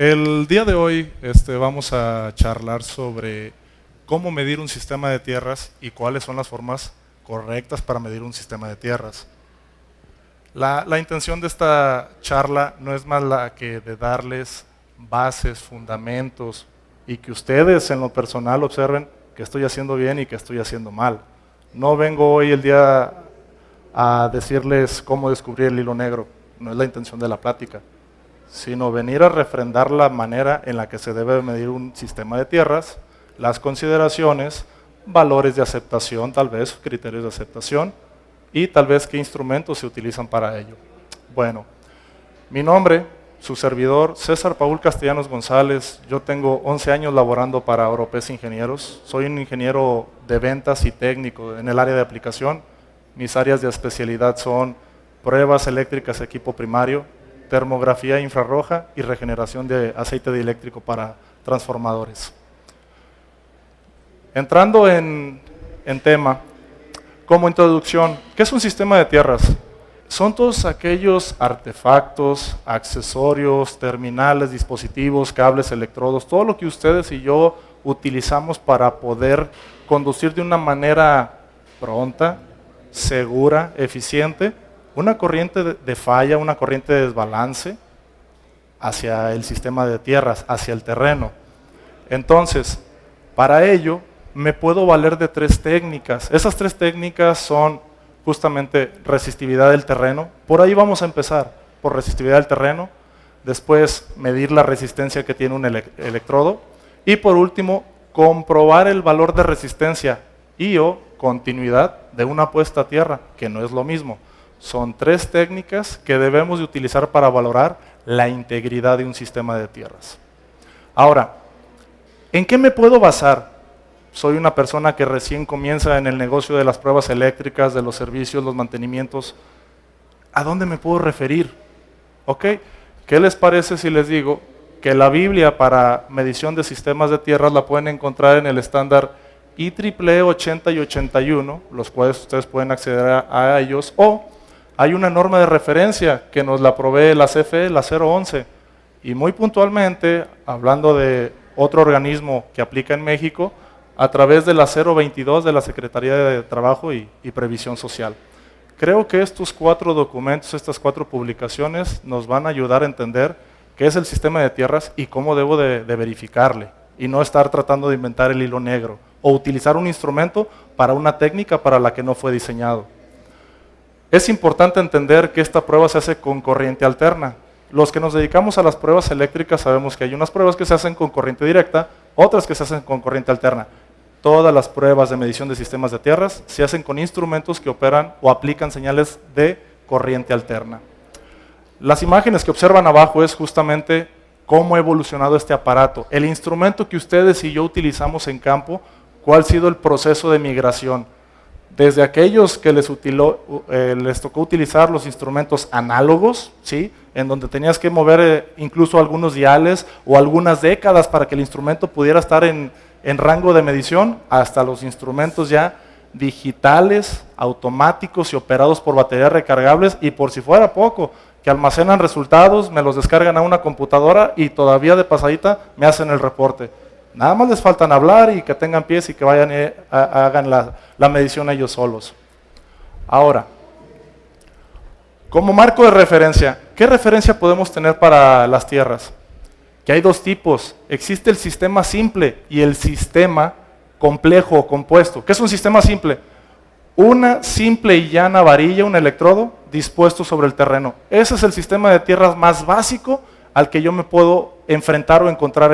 El día de hoy vamos a charlar sobre cómo medir un sistema de tierras y cuáles son las formas correctas para medir un sistema de tierras. La intención de esta charla no es más la que de darles bases, fundamentos y que ustedes en lo personal observen que estoy haciendo bien y que estoy haciendo mal. No vengo hoy el día a decirles cómo descubrir el hilo negro, no es la intención de la plática, sino venir a refrendar la manera en la que se debe medir un sistema de tierras, las consideraciones, valores de aceptación, tal vez criterios de aceptación, y tal vez qué instrumentos se utilizan para ello. Bueno, mi nombre, su servidor, César Paul Castellanos González. Yo tengo 11 años laborando para Oropesa Ingenieros. Soy un ingeniero de ventas y técnico en el área de aplicación. Mis áreas de especialidad son pruebas eléctricas de equipo primario, termografía infrarroja y regeneración de aceite dieléctrico para transformadores. Entrando en tema, como introducción, ¿qué es un sistema de tierras? Son todos aquellos artefactos, accesorios, terminales, dispositivos, cables, electrodos, todo lo que ustedes y yo utilizamos para poder conducir de una manera pronta, segura, eficiente, una corriente de falla, una corriente de desbalance hacia el sistema de tierras, hacia el terreno. Entonces, para ello, me puedo valer de 3 técnicas. Esas 3 técnicas son justamente resistividad del terreno. Por ahí vamos a empezar, por resistividad del terreno. Después, medir la resistencia que tiene un electrodo. Y por último, comprobar el valor de resistencia y o continuidad de una puesta a tierra, que no es lo mismo. Son 3 técnicas que debemos de utilizar para valorar la integridad de un sistema de tierras. Ahora, ¿en qué me puedo basar? Soy una persona que recién comienza en el negocio de las pruebas eléctricas, de los servicios, los mantenimientos. ¿A dónde me puedo referir? ¿Ok? ¿Qué les parece si les digo que la Biblia para medición de sistemas de tierras la pueden encontrar en el estándar IEEE 80 y 81, los cuales ustedes pueden acceder a ellos, o hay una norma de referencia que nos la provee la CFE, la 011, y muy puntualmente, hablando de otro organismo que aplica en México, a través de la 022 de la Secretaría de Trabajo y Previsión Social. Creo que estos 4 documentos, estas 4 publicaciones nos van a ayudar a entender qué es el sistema de tierras y cómo debo de verificarle, y no estar tratando de inventar el hilo negro o utilizar un instrumento para una técnica para la que no fue diseñado. Es importante entender que esta prueba se hace con corriente alterna. Los que nos dedicamos a las pruebas eléctricas sabemos que hay unas pruebas que se hacen con corriente directa, otras que se hacen con corriente alterna. Todas las pruebas de medición de sistemas de tierras se hacen con instrumentos que operan o aplican señales de corriente alterna. Las imágenes que observan abajo es justamente cómo ha evolucionado este aparato. El instrumento que ustedes y yo utilizamos en campo, cuál ha sido el proceso de migración. Desde aquellos que les tocó utilizar los instrumentos análogos, ¿sí? En donde tenías que mover incluso algunos diales o algunas décadas para que el instrumento pudiera estar en rango de medición, hasta los instrumentos ya digitales, automáticos y operados por baterías recargables, y por si fuera poco, que almacenan resultados, me los descargan a una computadora y todavía de pasadita me hacen el reporte. Nada más les faltan hablar y que tengan pies y que vayan hagan la medición ellos solos. Ahora, como marco de referencia, ¿qué referencia podemos tener para las tierras? Que hay 2 tipos. Existe el sistema simple y el sistema complejo o compuesto. ¿Qué es un sistema simple? Una simple y llana varilla, un electrodo, dispuesto sobre el terreno. Ese es el sistema de tierras más básico al que yo me puedo enfrentar o encontrar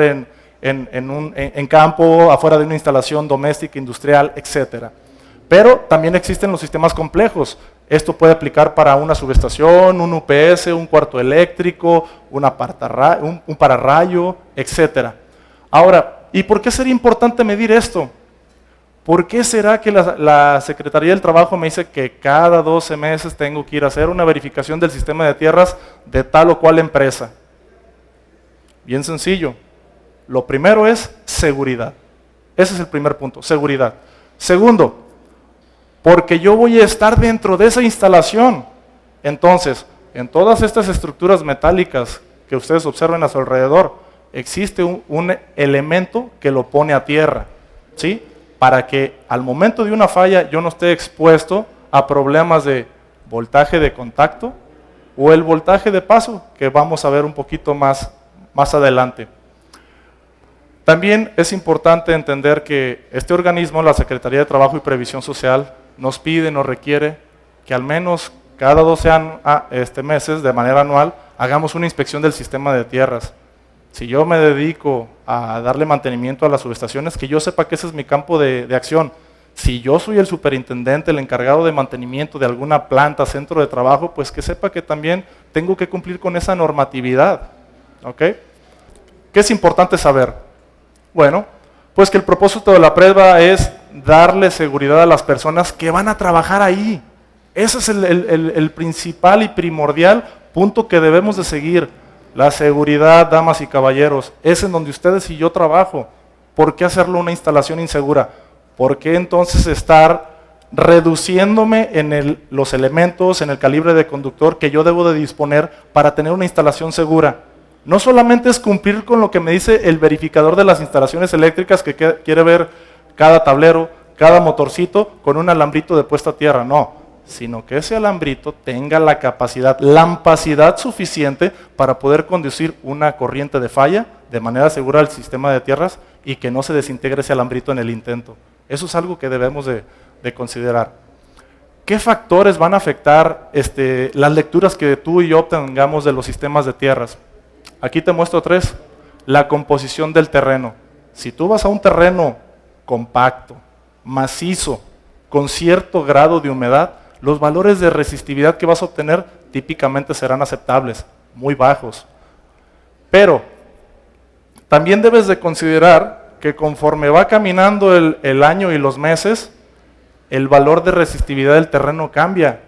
en campo, afuera de una instalación doméstica, industrial, etc. Pero también existen los sistemas complejos. Esto puede aplicar para una subestación, un UPS, un cuarto eléctrico, un pararrayo, etc. Ahora, ¿y por qué sería importante medir esto? ¿Por qué será que la Secretaría del Trabajo me dice que cada 12 meses tengo que ir a hacer una verificación del sistema de tierras de tal o cual empresa? Bien sencillo. Lo primero es seguridad. Ese es el primer punto, seguridad. Segundo, porque yo voy a estar dentro de esa instalación. Entonces, en todas estas estructuras metálicas que ustedes observen a su alrededor, existe un elemento que lo pone a tierra, ¿sí? Para que al momento de una falla yo no esté expuesto a problemas de voltaje de contacto o el voltaje de paso, que vamos a ver un poquito más adelante. También es importante entender que este organismo, la Secretaría de Trabajo y Previsión Social, nos pide, nos requiere que al menos cada 12 meses, de manera anual, hagamos una inspección del sistema de tierras. Si yo me dedico a darle mantenimiento a las subestaciones, que yo sepa que ese es mi campo de acción. Si yo soy el superintendente, el encargado de mantenimiento de alguna planta, centro de trabajo, pues que sepa que también tengo que cumplir con esa normatividad. ¿Ok? ¿Qué es importante saber? Bueno, pues que el propósito de la prueba es darle seguridad a las personas que van a trabajar ahí. Ese es el principal y primordial punto que debemos de seguir. La seguridad, damas y caballeros, es en donde ustedes y yo trabajo. ¿Por qué hacerlo una instalación insegura? ¿Por qué entonces estar reduciéndome en los elementos, en el calibre de conductor que yo debo de disponer para tener una instalación segura? No solamente es cumplir con lo que me dice el verificador de las instalaciones eléctricas que quiere ver cada tablero, cada motorcito con un alambrito de puesta a tierra, no, sino que ese alambrito tenga la capacidad, la ampacidad suficiente para poder conducir una corriente de falla de manera segura al sistema de tierras y que no se desintegre ese alambrito en el intento. Eso es algo que debemos de considerar. ¿Qué factores van a afectar las lecturas que tú y yo obtengamos de los sistemas de tierras? Aquí te muestro 3. La composición del terreno. Si tú vas a un terreno compacto, macizo, con cierto grado de humedad, los valores de resistividad que vas a obtener típicamente serán aceptables, muy bajos. Pero también debes de considerar que conforme va caminando el año y los meses, el valor de resistividad del terreno cambia.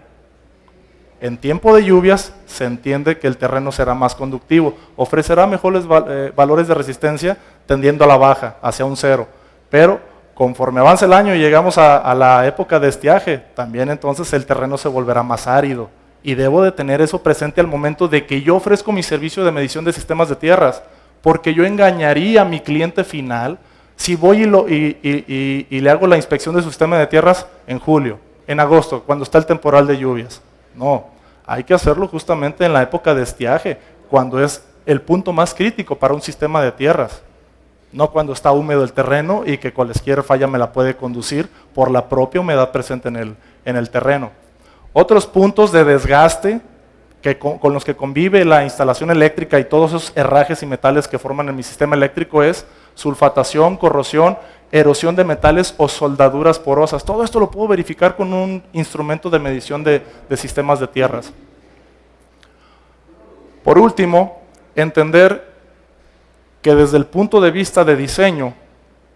En tiempo de lluvias se entiende que el terreno será más conductivo, ofrecerá mejores valores de resistencia tendiendo a la baja, hacia un 0. Pero conforme avanza el año y llegamos a la época de estiaje, también entonces el terreno se volverá más árido. Y debo de tener eso presente al momento de que yo ofrezco mi servicio de medición de sistemas de tierras, porque yo engañaría a mi cliente final si voy y le hago la inspección de su sistema de tierras en julio, en agosto, cuando está el temporal de lluvias. No, hay que hacerlo justamente en la época de estiaje, cuando es el punto más crítico para un sistema de tierras. No cuando está húmedo el terreno y que cualquier falla me la puede conducir por la propia humedad presente en el terreno. Otros puntos de desgaste con los que convive la instalación eléctrica y todos esos herrajes y metales que forman en mi sistema eléctrico es sulfatación, corrosión, erosión de metales o soldaduras porosas. Todo esto lo puedo verificar con un instrumento de medición de sistemas de tierras. Por último, entender que desde el punto de vista de diseño,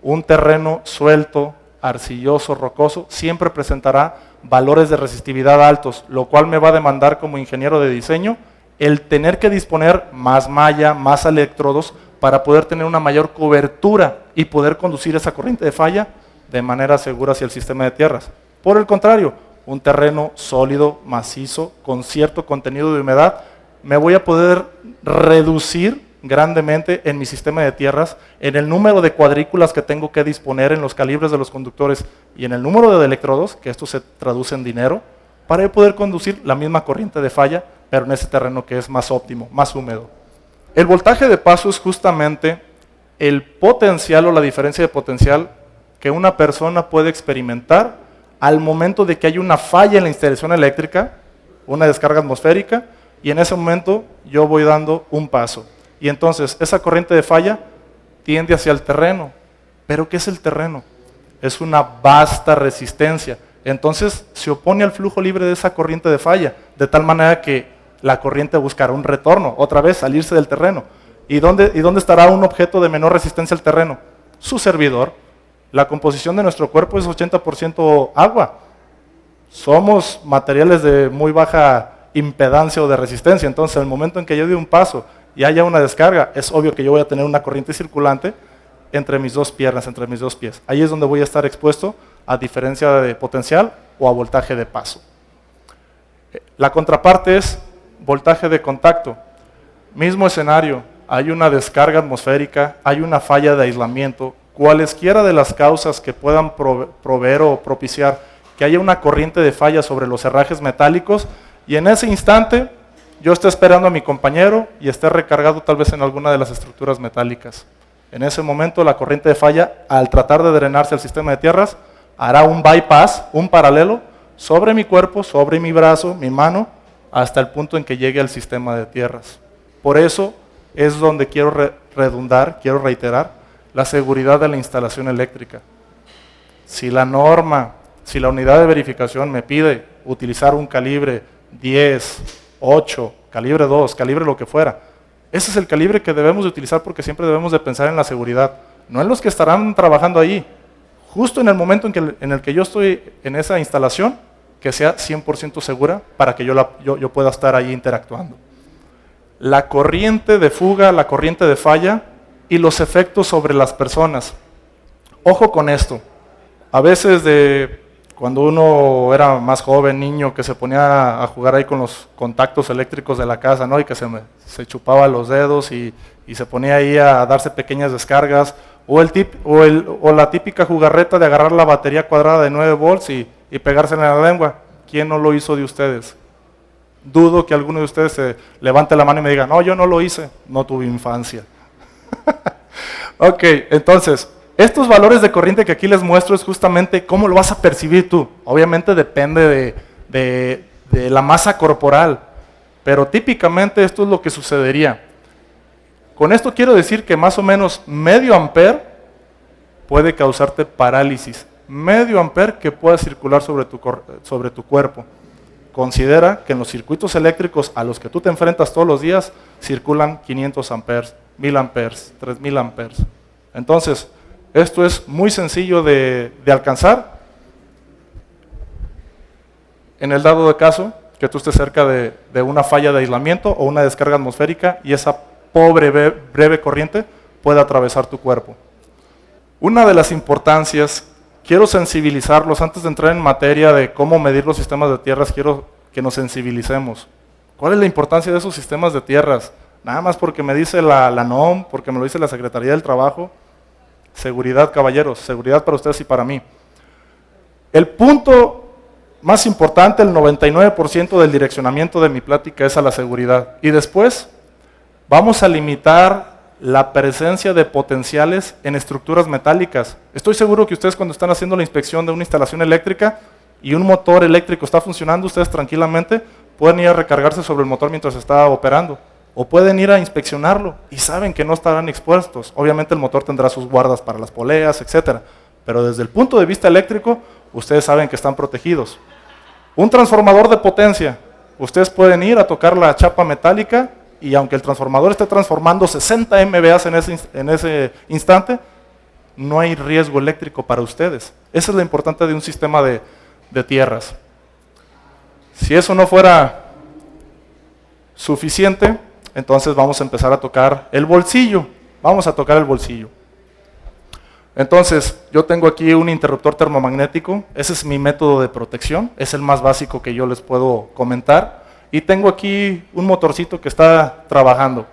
un terreno suelto, arcilloso, rocoso, siempre presentará valores de resistividad altos, lo cual me va a demandar como ingeniero de diseño el tener que disponer más malla, más electrodos para poder tener una mayor cobertura y poder conducir esa corriente de falla de manera segura hacia el sistema de tierras. Por el contrario, un terreno sólido, macizo, con cierto contenido de humedad, me voy a poder reducir grandemente en mi sistema de tierras, en el número de cuadrículas que tengo que disponer, en los calibres de los conductores y en el número de electrodos, que esto se traduce en dinero, para poder conducir la misma corriente de falla, pero en ese terreno que es más óptimo, más húmedo. El voltaje de paso es justamente el potencial o la diferencia de potencial que una persona puede experimentar al momento de que hay una falla en la instalación eléctrica, una descarga atmosférica, y en ese momento yo voy dando un paso. Y entonces esa corriente de falla tiende hacia el terreno. ¿Pero qué es el terreno? Es una vasta resistencia. Entonces se opone al flujo libre de esa corriente de falla, de tal manera que la corriente buscará un retorno, otra vez salirse del terreno. ¿Y dónde estará un objeto de menor resistencia al terreno? Su servidor. La composición de nuestro cuerpo es 80% agua. Somos materiales de muy baja impedancia o de resistencia. Entonces, en el momento en que yo doy un paso y haya una descarga, es obvio que yo voy a tener una corriente circulante entre mis dos piernas, entre mis dos pies. Ahí es donde voy a estar expuesto a diferencia de potencial o a voltaje de paso. La contraparte es voltaje de contacto. Mismo escenario. hay una descarga atmosférica, hay una falla de aislamiento, cualesquiera de las causas que puedan proveer o propiciar que haya una corriente de falla sobre los herrajes metálicos, y en ese instante yo esté esperando a mi compañero y esté recargado tal vez en alguna de las estructuras metálicas. En ese momento la corriente de falla, al tratar de drenarse al sistema de tierras, hará un bypass, un paralelo, sobre mi cuerpo, sobre mi brazo, mi mano, hasta el punto en que llegue al sistema de tierras. Por eso es donde quiero redundar, quiero reiterar, la seguridad de la instalación eléctrica. Si la norma, si la unidad de verificación me pide utilizar un calibre 10, 8, calibre 2, calibre lo que fuera, ese es el calibre que debemos de utilizar porque siempre debemos de pensar en la seguridad, no en los que estarán trabajando ahí. Justo en el momento en el que yo estoy en esa instalación, que sea 100% segura para que yo pueda estar ahí interactuando. La corriente de fuga, la corriente de falla y los efectos sobre las personas. Ojo con esto. A veces cuando uno era más joven, niño, que se ponía a jugar ahí con los contactos eléctricos de la casa, ¿no? Y que se chupaba los dedos y se ponía ahí a darse pequeñas descargas, o la típica jugarreta de agarrar la batería cuadrada de 9 volts y pegársela en la lengua. ¿Quién no lo hizo de ustedes? Dudo que alguno de ustedes se levante la mano y me diga, no, yo no lo hice, no tuve infancia. Ok, entonces, estos valores de corriente que aquí les muestro es justamente cómo lo vas a percibir tú. Obviamente depende de la masa corporal, pero típicamente esto es lo que sucedería. Con esto quiero decir que más o menos medio ampere puede causarte parálisis. Medio ampere que pueda circular sobre tu cuerpo. Considera que en los circuitos eléctricos a los que tú te enfrentas todos los días circulan 500 amperes, 1000 amperes, 3000 amperes. Entonces, esto es muy sencillo de alcanzar. En el dado de caso que tú estés cerca de una falla de aislamiento o una descarga atmosférica y esa pobre breve corriente puede atravesar tu cuerpo. Una de las importancias, quiero sensibilizarlos antes de entrar en materia de cómo medir los sistemas de tierras, quiero que nos sensibilicemos. ¿Cuál es la importancia de esos sistemas de tierras? Nada más porque me dice la NOM, porque me lo dice la Secretaría del Trabajo. Seguridad, caballeros, seguridad para ustedes y para mí. El punto más importante, el 99% del direccionamiento de mi plática es a la seguridad. Y después vamos a limitar la presencia de potenciales en estructuras metálicas. Estoy seguro que ustedes cuando están haciendo la inspección de una instalación eléctrica y un motor eléctrico está funcionando, ustedes tranquilamente pueden ir a recargarse sobre el motor mientras está operando. O pueden ir a inspeccionarlo y saben que no estarán expuestos. Obviamente el motor tendrá sus guardas para las poleas, etc. Pero desde el punto de vista eléctrico, ustedes saben que están protegidos. Un transformador de potencia. Ustedes pueden ir a tocar la chapa metálica y aunque el transformador esté transformando 60 MVA en ese instante, no hay riesgo eléctrico para ustedes. Esa es la importancia de un sistema de tierras. Si eso no fuera suficiente, entonces vamos a empezar a tocar el bolsillo. Vamos a tocar el bolsillo. Entonces, yo tengo aquí un interruptor termomagnético. Ese es mi método de protección. Es el más básico que yo les puedo comentar. Y tengo aquí un motorcito que está trabajando.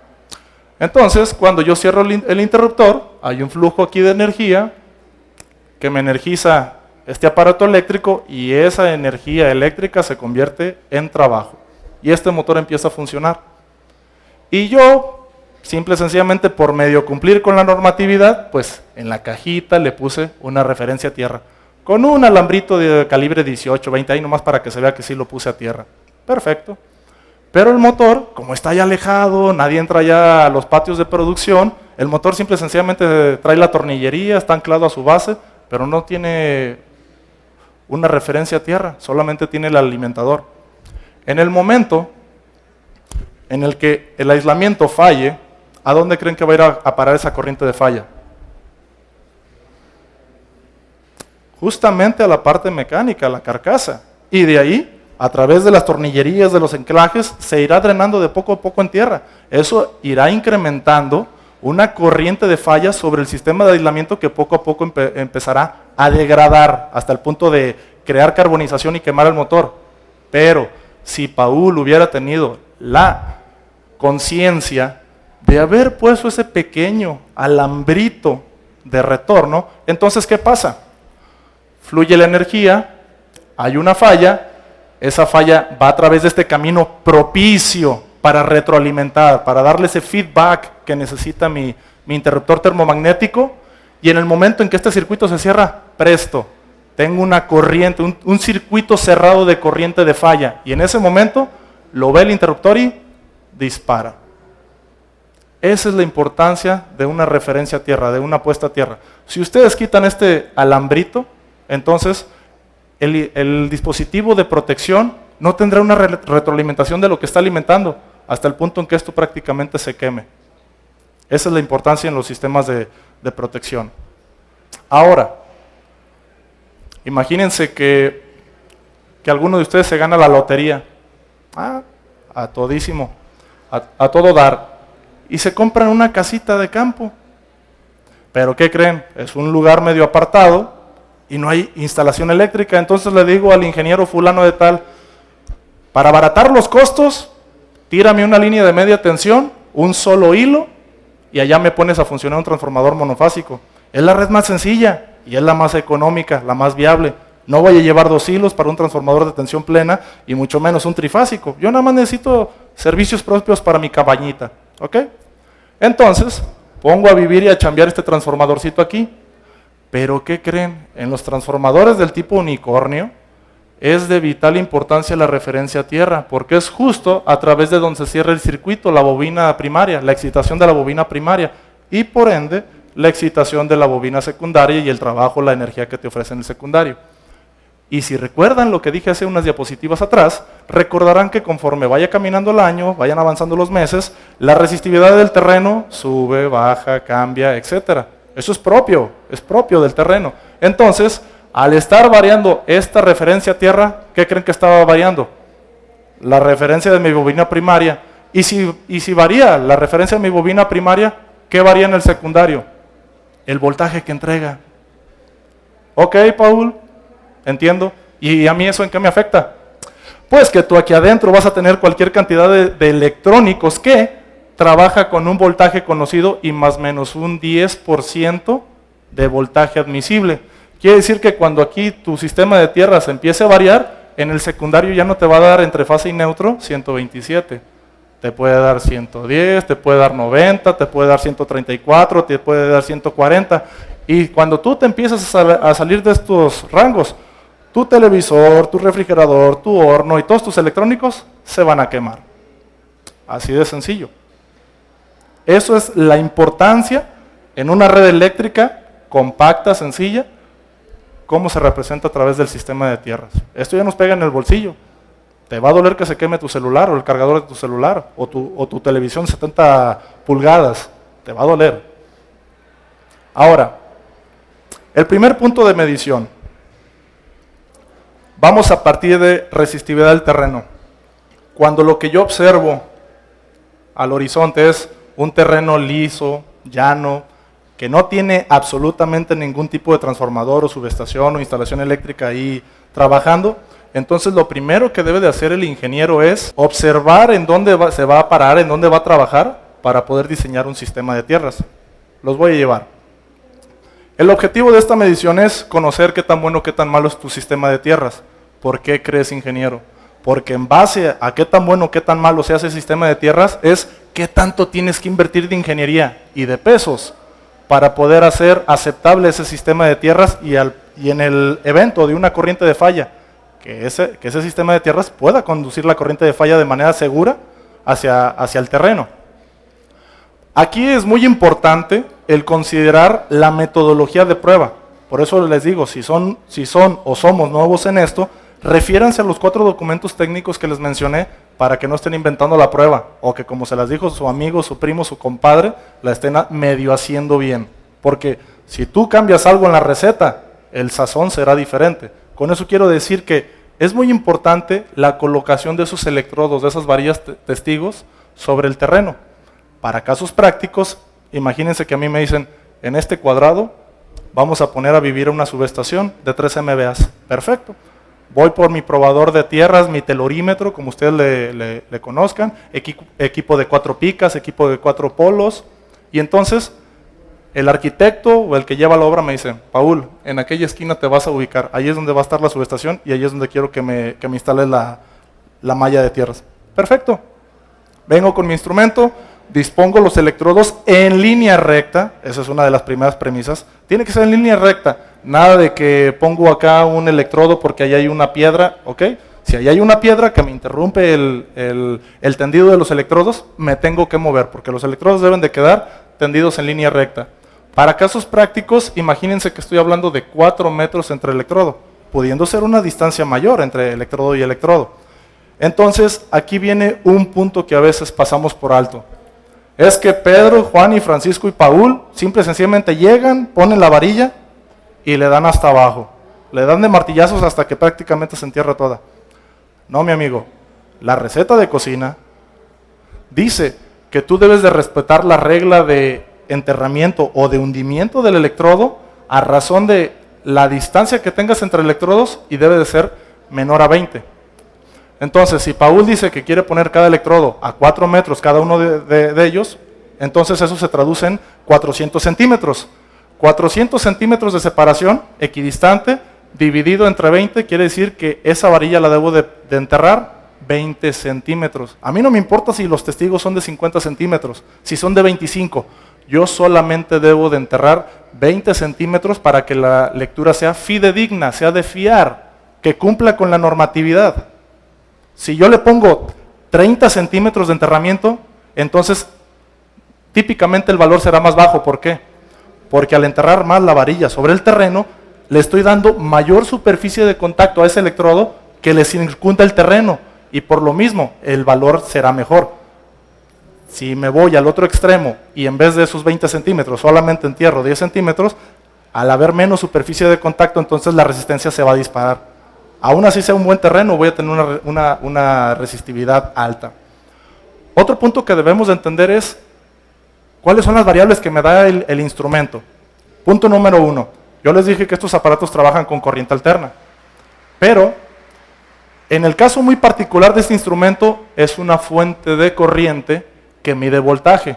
Entonces, cuando yo cierro el interruptor, hay un flujo aquí de energía que me energiza este aparato eléctrico y esa energía eléctrica se convierte en trabajo. Y este motor empieza a funcionar. Y yo, simple y sencillamente por medio cumplir con la normatividad, pues en la cajita le puse una referencia a tierra. Con un alambrito de calibre 18, 20, ahí nomás para que se vea que sí lo puse a tierra. Perfecto. Pero el motor, como está ya alejado, nadie entra ya a los patios de producción, el motor simple y sencillamente trae la tornillería, está anclado a su base, pero no tiene una referencia a tierra, solamente tiene el alimentador. En el momento en el que el aislamiento falle, ¿a dónde creen que va a ir a parar esa corriente de falla? Justamente a la parte mecánica, a la carcasa. Y de ahí, a través de las tornillerías, de los anclajes, se irá drenando de poco a poco en tierra. Eso irá incrementando una corriente de falla sobre el sistema de aislamiento que poco a poco empezará a degradar hasta el punto de crear carbonización y quemar el motor. Pero si Paul hubiera tenido la conciencia de haber puesto ese pequeño alambrito de retorno, entonces ¿qué pasa? Fluye la energía, hay una falla, esa falla va a través de este camino propicio para retroalimentar, para darle ese feedback que necesita mi interruptor termomagnético, y en el momento en que este circuito se cierra, presto, tengo una corriente, un circuito cerrado de corriente de falla, y en ese momento lo ve el interruptor y dispara. Esa es la importancia de una referencia a tierra, de una puesta a tierra. Si ustedes quitan este alambrito, entonces el dispositivo de protección no tendrá una retroalimentación de lo que está alimentando, hasta el punto en que esto prácticamente se queme. Esa es la importancia en los sistemas de protección. Ahora, imagínense que alguno de ustedes se gana la lotería, a todísimo, a todo dar, y se compran una casita de campo. Pero ¿qué creen? Es un lugar medio apartado y no hay instalación eléctrica. Entonces le digo al ingeniero fulano de tal, para abaratar los costos, tírame una línea de media tensión, un solo hilo, y allá me pones a funcionar un transformador monofásico. Es la red más sencilla y es la más económica, la más viable. No voy a llevar 2 hilos para un transformador de tensión plena y mucho menos un trifásico. Yo nada más necesito servicios propios para mi cabañita. ¿Ok? Entonces, pongo a vivir y a chambear este transformadorcito aquí. Pero ¿qué creen? En los transformadores del tipo unicornio es de vital importancia la referencia a tierra, porque es justo a través de donde se cierra el circuito, la bobina primaria, la excitación de la bobina primaria, y por ende, la excitación de la bobina secundaria y el trabajo, la energía que te ofrece en el secundario. Y si recuerdan lo que dije hace unas diapositivas atrás, recordarán que conforme vaya caminando el año, vayan avanzando los meses, la resistividad del terreno sube, baja, cambia, etc. Eso es propio del terreno. Entonces, al estar variando esta referencia a tierra, ¿qué creen que estaba variando? La referencia de mi bobina primaria. Y si varía la referencia de mi bobina primaria, ¿qué varía en el secundario? El voltaje que entrega. Ok, Paul, entiendo. ¿Y a mí eso en qué me afecta? Pues que tú aquí adentro vas a tener cualquier cantidad de electrónicos que trabaja con un voltaje conocido y más o menos un 10% de voltaje admisible. Quiere decir que cuando aquí tu sistema de tierras empiece a variar, en el secundario ya no te va a dar entre fase y neutro 127. Te puede dar 110, te puede dar 90, te puede dar 134, te puede dar 140. Y cuando tú te empiezas a salir de estos rangos, tu televisor, tu refrigerador, tu horno y todos tus electrónicos se van a quemar. Así de sencillo. Eso es la importancia en una red eléctrica compacta, sencilla, cómo se representa a través del sistema de tierras. Esto ya nos pega en el bolsillo. Te va a doler que se queme tu celular o el cargador de tu celular o tu televisión 70 pulgadas. Te va a doler. Ahora, el primer punto de medición. Vamos a partir de resistividad del terreno. Cuando lo que yo observo al horizonte es un terreno liso, llano, que no tiene absolutamente ningún tipo de transformador o subestación o instalación eléctrica ahí trabajando, entonces lo primero que debe de hacer el ingeniero es observar en dónde se va a parar, en dónde va a trabajar para poder diseñar un sistema de tierras. Los voy a llevar. El objetivo de esta medición es conocer qué tan bueno o qué tan malo es tu sistema de tierras. ¿Por qué crees, ingeniero? Porque en base a qué tan bueno o qué tan malo sea ese sistema de tierras es qué tanto tienes que invertir de ingeniería y de pesos para poder hacer aceptable ese sistema de tierras y en el evento de una corriente de falla, que ese sistema de tierras pueda conducir la corriente de falla de manera segura hacia el terreno. Aquí es muy importante el considerar la metodología de prueba. Por eso les digo, si son o somos nuevos en esto, refiéranse a los 4 documentos técnicos que les mencioné para que no estén inventando la prueba o que, como se las dijo su amigo, su primo, su compadre, la estén medio haciendo bien. Porque si tú cambias algo en la receta, el sazón será diferente. Con eso quiero decir que es muy importante la colocación de esos electrodos, de esas varillas testigos sobre el terreno. Para casos prácticos, imagínense que a mí me dicen, en este cuadrado vamos a poner a vivir una subestación de 3 MVA. Perfecto. Voy por mi probador de tierras, mi telorímetro, como ustedes le conozcan, equipo de 4 picas, equipo de 4 polos, y entonces el arquitecto o el que lleva la obra me dice, Paul, en aquella esquina te vas a ubicar, ahí es donde va a estar la subestación y ahí es donde quiero que me instales la malla de tierras. Perfecto. Vengo con mi instrumento, dispongo los electrodos en línea recta, esa es una de las primeras premisas, tiene que ser en línea recta, nada de que pongo acá un electrodo porque ahí hay una piedra, ¿ok? Si ahí hay una piedra que me interrumpe el tendido de los electrodos, me tengo que mover, porque los electrodos deben de quedar tendidos en línea recta. Para casos prácticos, imagínense que estoy hablando de 4 metros entre electrodo, pudiendo ser una distancia mayor entre electrodo y electrodo. Entonces, aquí viene un punto que a veces pasamos por alto. Es que Pedro, Juan y Francisco y Paul, simple y sencillamente llegan, ponen la varilla y le dan hasta abajo. Le dan de martillazos hasta que prácticamente se entierra toda. No, mi amigo, la receta de cocina dice que tú debes de respetar la regla de enterramiento o de hundimiento del electrodo a razón de la distancia que tengas entre electrodos y debe de ser menor a 20. Entonces, si Paul dice que quiere poner cada electrodo a 4 metros cada uno de ellos, entonces eso se traduce en 400 centímetros. 400 centímetros de separación equidistante dividido entre 20 quiere decir que esa varilla la debo de enterrar 20 centímetros. A mí no me importa si los testigos son de 50 centímetros, si son de 25. Yo solamente debo de enterrar 20 centímetros para que la lectura sea fidedigna, sea de fiar, que cumpla con la normatividad. Si yo le pongo 30 centímetros de enterramiento, entonces típicamente el valor será más bajo. ¿Por qué? Porque al enterrar más la varilla sobre el terreno, le estoy dando mayor superficie de contacto a ese electrodo que le circunda el terreno, y por lo mismo el valor será mejor. Si me voy al otro extremo y en vez de esos 20 centímetros solamente entierro 10 centímetros, al haber menos superficie de contacto, entonces la resistencia se va a disparar. Aún así sea un buen terreno, voy a tener una resistividad alta. Otro punto que debemos de entender es cuáles son las variables que me da el instrumento. Punto número 1. Yo les dije que estos aparatos trabajan con corriente alterna, pero en el caso muy particular de este instrumento es una fuente de corriente que mide voltaje,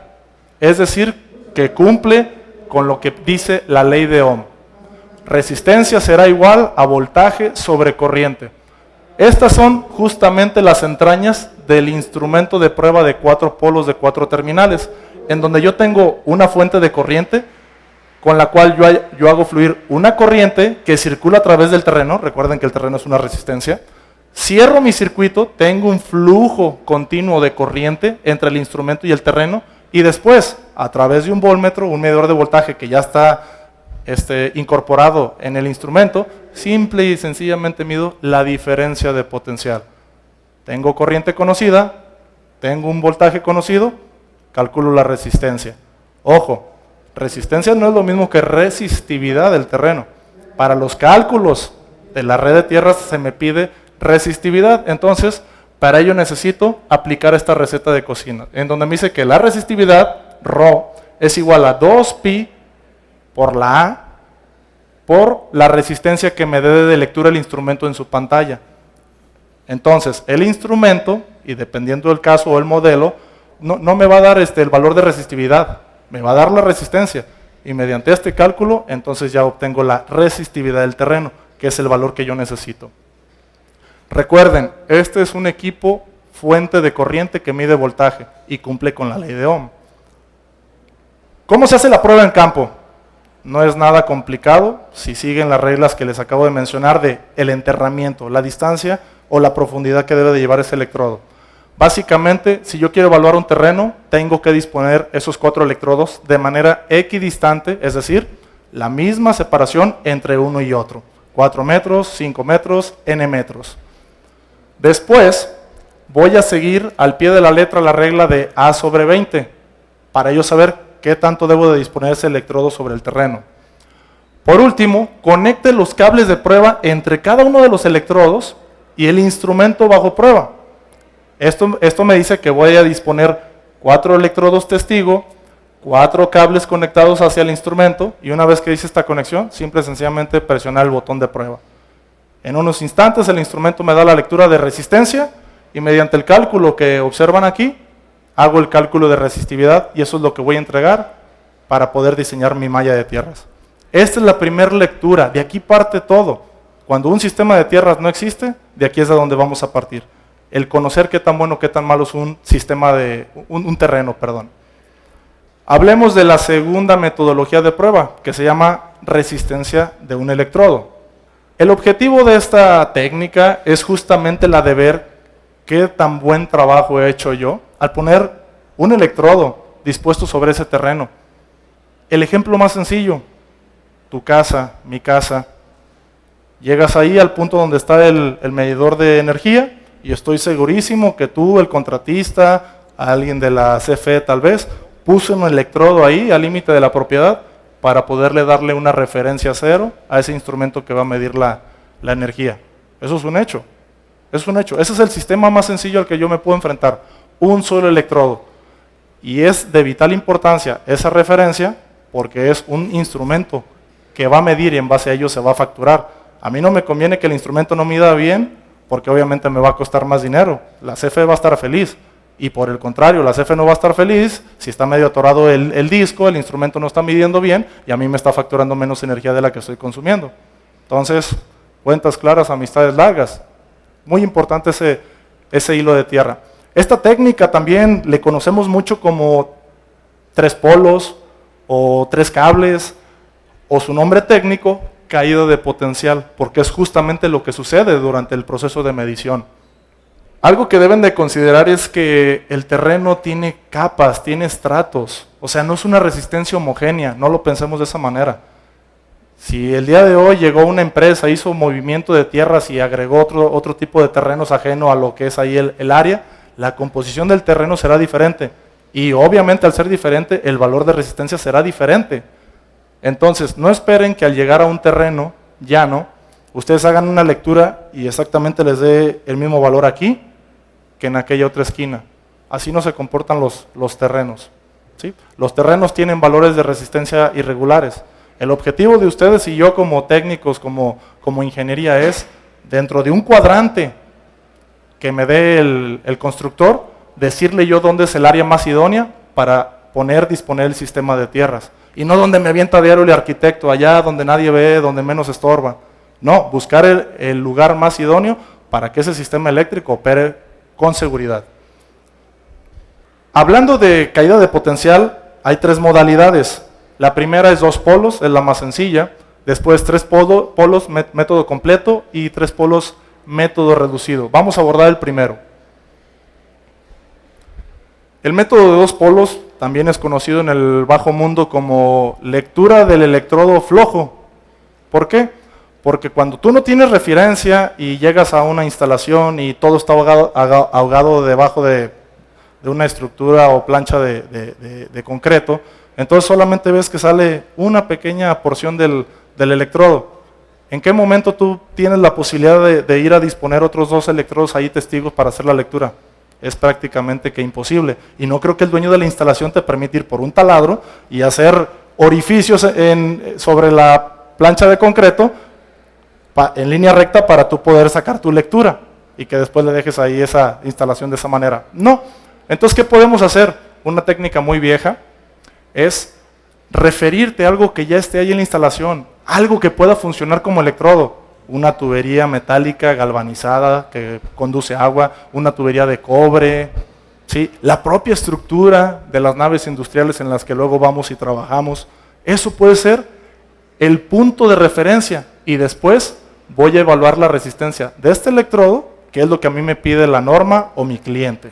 es decir, que cumple con lo que dice la ley de Ohm. Resistencia será igual a voltaje sobre corriente. Estas son justamente las entrañas del instrumento de prueba de 4 polos de 4 terminales, en donde yo tengo una fuente de corriente con la cual yo hago fluir una corriente que circula a través del terreno. Recuerden que el terreno es una resistencia. Cierro mi circuito, tengo un flujo continuo de corriente entre el instrumento y el terreno, y después, a través de un voltmetro, un medidor de voltaje que ya está incorporado en el instrumento, simple y sencillamente mido la diferencia de potencial. Tengo corriente conocida, tengo un voltaje conocido, calculo la resistencia. Ojo, resistencia no es lo mismo que resistividad del terreno. Para los cálculos de la red de tierras se me pide resistividad, entonces para ello necesito aplicar esta receta de cocina, en donde me dice que la resistividad, ρ, es igual a 2pi por la A, por la resistencia que me dé de lectura el instrumento en su pantalla. Entonces, el instrumento, y dependiendo del caso o el modelo, no me va a dar el valor de resistividad, me va a dar la resistencia, y mediante este cálculo, entonces ya obtengo la resistividad del terreno, que es el valor que yo necesito. Recuerden, este es un equipo fuente de corriente que mide voltaje y cumple con la ley de Ohm. ¿Cómo se hace la prueba en campo? No es nada complicado si siguen las reglas que les acabo de mencionar de el enterramiento, la distancia o la profundidad que debe de llevar ese electrodo. Básicamente, si yo quiero evaluar un terreno, tengo que disponer esos 4 electrodos de manera equidistante, es decir, la misma separación entre uno y otro. 4 metros, 5 metros, n metros. Después, voy a seguir al pie de la letra la regla de A sobre 20, para yo saber qué tanto debo de disponer ese electrodo sobre el terreno. Por último, conecte los cables de prueba entre cada uno de los electrodos y el instrumento bajo prueba. Esto me dice que voy a disponer 4 electrodos testigo, 4 cables conectados hacia el instrumento, y una vez que hice esta conexión, simple y sencillamente presionar el botón de prueba. En unos instantes el instrumento me da la lectura de resistencia y mediante el cálculo que observan aquí, hago el cálculo de resistividad y eso es lo que voy a entregar para poder diseñar mi malla de tierras. Esta es la primera lectura, de aquí parte todo. Cuando un sistema de tierras no existe, de aquí es de donde vamos a partir. El conocer qué tan bueno, qué tan malo es un sistema un terreno, perdón. Hablemos de la segunda metodología de prueba, que se llama resistencia de un electrodo. El objetivo de esta técnica es justamente la de ver qué tan buen trabajo he hecho yo al poner un electrodo dispuesto sobre ese terreno. El ejemplo más sencillo, tu casa, mi casa, llegas ahí al punto donde está el medidor de energía y estoy segurísimo que tú, el contratista, alguien de la CFE tal vez, puso un electrodo ahí al límite de la propiedad para poderle darle una referencia cero a ese instrumento que va a medir la energía. Eso es un hecho. Es un hecho. Ese es el sistema más sencillo al que yo me puedo enfrentar. Un solo electrodo. Y es de vital importancia esa referencia porque es un instrumento que va a medir y en base a ello se va a facturar. A mí no me conviene que el instrumento no mida bien porque obviamente me va a costar más dinero. La CFE va a estar feliz. Y por el contrario, la CFE no va a estar feliz si está medio atorado el disco, el instrumento no está midiendo bien y a mí me está facturando menos energía de la que estoy consumiendo. Entonces, cuentas claras, amistades largas. Muy importante ese hilo de tierra. Esta técnica también le conocemos mucho como 3 polos o 3 cables o su nombre técnico, caída de potencial, porque es justamente lo que sucede durante el proceso de medición. Algo que deben de considerar es que el terreno tiene capas, tiene estratos, o sea, no es una resistencia homogénea, no lo pensemos de esa manera. Si el día de hoy llegó una empresa, hizo movimiento de tierras y agregó otro tipo de terrenos ajeno a lo que es ahí el área, la composición del terreno será diferente. Y obviamente al ser diferente, el valor de resistencia será diferente. Entonces, no esperen que al llegar a un terreno llano, ustedes hagan una lectura y exactamente les dé el mismo valor aquí que en aquella otra esquina. Así no se comportan los terrenos, ¿sí? Los terrenos tienen valores de resistencia irregulares. El objetivo de ustedes y yo como técnicos, como ingeniería es, dentro de un cuadrante que me dé el constructor, decirle yo dónde es el área más idónea para disponer el sistema de tierras. Y no donde me avienta diario el arquitecto, allá donde nadie ve, donde menos estorba. No, buscar el lugar más idóneo para que ese sistema eléctrico opere con seguridad. Hablando de caída de potencial, hay 3 modalidades. La primera es 2 polos, es la más sencilla. Después 3 polos, método completo, y 3 polos, método reducido. Vamos a abordar el primero. El método de 2 polos también es conocido en el bajo mundo como lectura del electrodo flojo. ¿Por qué? Porque cuando tú no tienes referencia y llegas a una instalación y todo está ahogado debajo de una estructura o plancha de concreto, entonces solamente ves que sale una pequeña porción del electrodo. ¿En qué momento tú tienes la posibilidad de ir a disponer otros 2 electrodos ahí testigos para hacer la lectura? Es prácticamente que imposible. Y no creo que el dueño de la instalación te permita ir por un taladro y hacer orificios sobre la plancha de concreto en línea recta para tú poder sacar tu lectura y que después le dejes ahí esa instalación de esa manera. No. Entonces, ¿qué podemos hacer? Una técnica muy vieja es referirte a algo que ya esté ahí en la instalación, algo que pueda funcionar como electrodo. Una tubería metálica galvanizada que conduce agua, una tubería de cobre, ¿sí? La propia estructura de las naves industriales en las que luego vamos y trabajamos. Eso puede ser el punto de referencia y después voy a evaluar la resistencia de este electrodo, que es lo que a mí me pide la norma o mi cliente.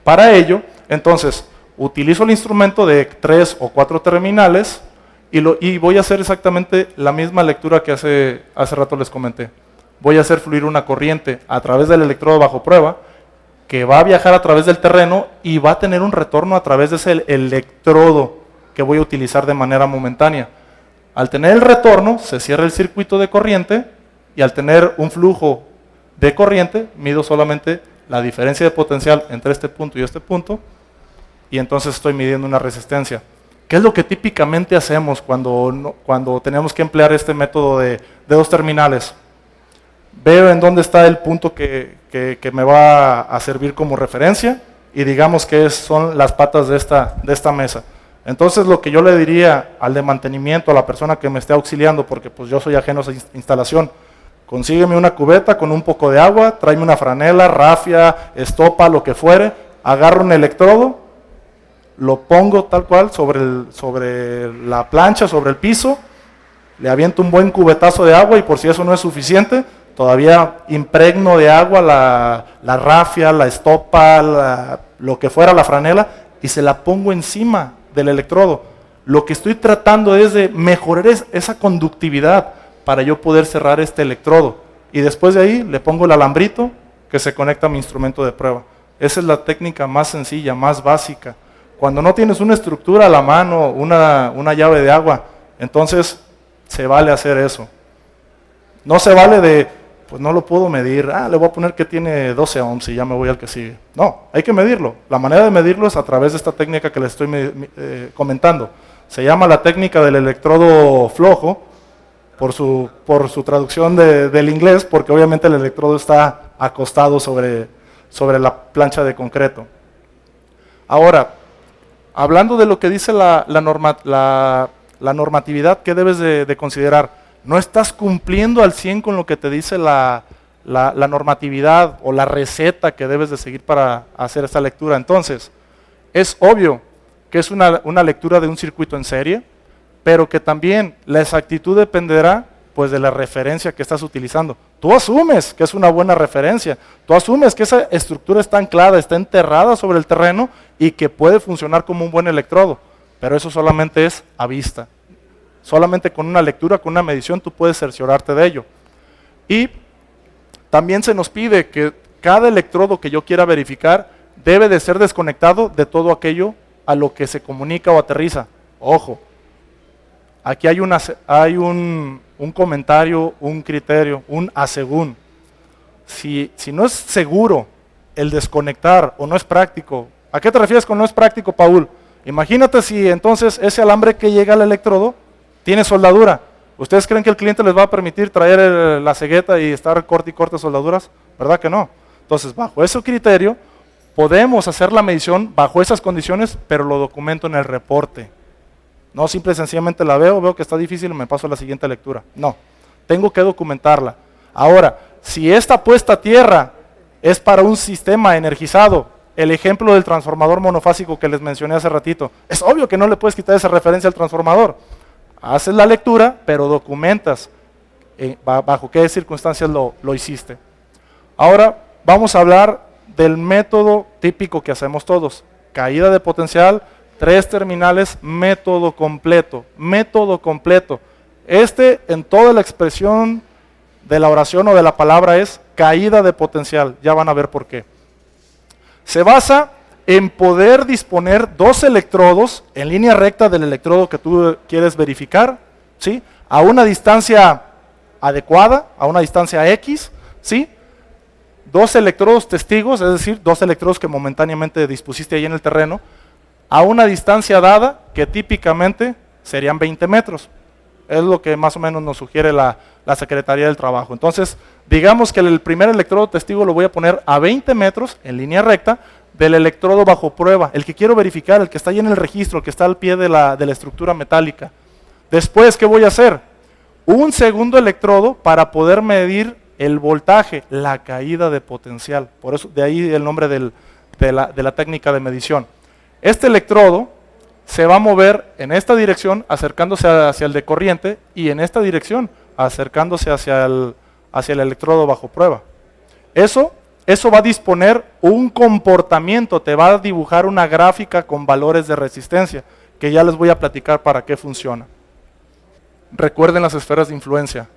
Para ello, entonces, utilizo el instrumento de 3 o 4 terminales y voy a hacer exactamente la misma lectura que hace rato les comenté. Voy a hacer fluir una corriente a través del electrodo bajo prueba que va a viajar a través del terreno y va a tener un retorno a través de ese electrodo que voy a utilizar de manera momentánea. Al tener el retorno, se cierra el circuito de corriente y al tener un flujo de corriente, mido solamente la diferencia de potencial entre este punto y este punto y entonces estoy midiendo una resistencia. ¿Qué es lo que típicamente hacemos cuando tenemos que emplear este método de 2 terminales? veo en dónde está el punto que me va a servir como referencia y digamos que son las patas de esta mesa. Entonces lo que yo le diría al de mantenimiento, a la persona que me esté auxiliando, porque pues yo soy ajeno a esa instalación, consígueme una cubeta con un poco de agua, tráeme una franela, rafia, estopa, lo que fuere, agarro un electrodo, lo pongo tal cual sobre la plancha, sobre el piso, le aviento un buen cubetazo de agua y por si eso no es suficiente, todavía impregno de agua la rafia, la estopa, lo que fuera, la franela, y se la pongo encima del electrodo. Lo que estoy tratando es de mejorar esa conductividad para yo poder cerrar este electrodo. Y después de ahí le pongo el alambrito que se conecta a mi instrumento de prueba. Esa es la técnica más sencilla, más básica. Cuando no tienes una estructura a la mano, una llave de agua, entonces se vale hacer eso. No se vale de, pues no lo puedo medir, le voy a poner que tiene 12 ohms y ya me voy al que sigue. No, hay que medirlo. La manera de medirlo es a través de esta técnica que les estoy comentando. Se llama la técnica del electrodo flojo, por su traducción del inglés, porque obviamente el electrodo está acostado sobre la plancha de concreto. Ahora, hablando de lo que dice la normatividad, ¿qué debes de considerar? No estás cumpliendo al 100 con lo que te dice la normatividad o la receta que debes de seguir para hacer esta lectura. Entonces, es obvio que es una lectura de un circuito en serie, pero que también la exactitud dependerá pues de la referencia que estás utilizando. Tú asumes que es una buena referencia, tú asumes que esa estructura está anclada, está enterrada sobre el terreno y que puede funcionar como un buen electrodo, pero eso solamente es a vista. Solamente con una lectura, con una medición, tú puedes cerciorarte de ello. Y también se nos pide que cada electrodo que yo quiera verificar debe de ser desconectado de todo aquello a lo que se comunica o aterriza. Ojo, aquí hay un comentario, un criterio, un asegún. Si no es seguro el desconectar o no es práctico, ¿a qué te refieres con no es práctico, Paul? Imagínate si entonces ese alambre que llega al electrodo tiene soldadura. ¿Ustedes creen que el cliente les va a permitir traer la cegueta y estar corte y corte soldaduras? ¿Verdad que no? Entonces, bajo ese criterio, podemos hacer la medición bajo esas condiciones, pero lo documento en el reporte. No simple y sencillamente la veo que está difícil y me paso a la siguiente lectura. No, tengo que documentarla. Ahora, si esta puesta a tierra es para un sistema energizado, el ejemplo del transformador monofásico que les mencioné hace ratito, es obvio que no le puedes quitar esa referencia al transformador. Haces la lectura, pero documentas bajo qué circunstancias lo hiciste. Ahora vamos a hablar del método típico que hacemos todos. Caída de potencial, 3 terminales, método completo. Método completo. En toda la expresión de la oración o de la palabra es caída de potencial. Ya van a ver por qué. Se basa en poder disponer 2 electrodos en línea recta del electrodo que tú quieres verificar, ¿sí? A una distancia adecuada, a una distancia X, ¿sí? 2 electrodos testigos, es decir, 2 electrodos que momentáneamente dispusiste ahí en el terreno, a una distancia dada que típicamente serían 20 metros. Es lo que más o menos nos sugiere la Secretaría del Trabajo. Entonces, digamos que el primer electrodo testigo lo voy a poner a 20 metros en línea recta del electrodo bajo prueba, el que quiero verificar, el que está ahí en el registro, el que está al pie de la estructura metálica. Después, ¿qué voy a hacer? Un segundo electrodo para poder medir el voltaje, la caída de potencial. Por eso, de ahí el nombre de la técnica de medición. Este electrodo se va a mover en esta dirección, acercándose hacia el de corriente, y en esta dirección, acercándose hacia el electrodo bajo prueba. Eso va a disponer un comportamiento, te va a dibujar una gráfica con valores de resistencia, que ya les voy a platicar para qué funciona. Recuerden las esferas de influencia.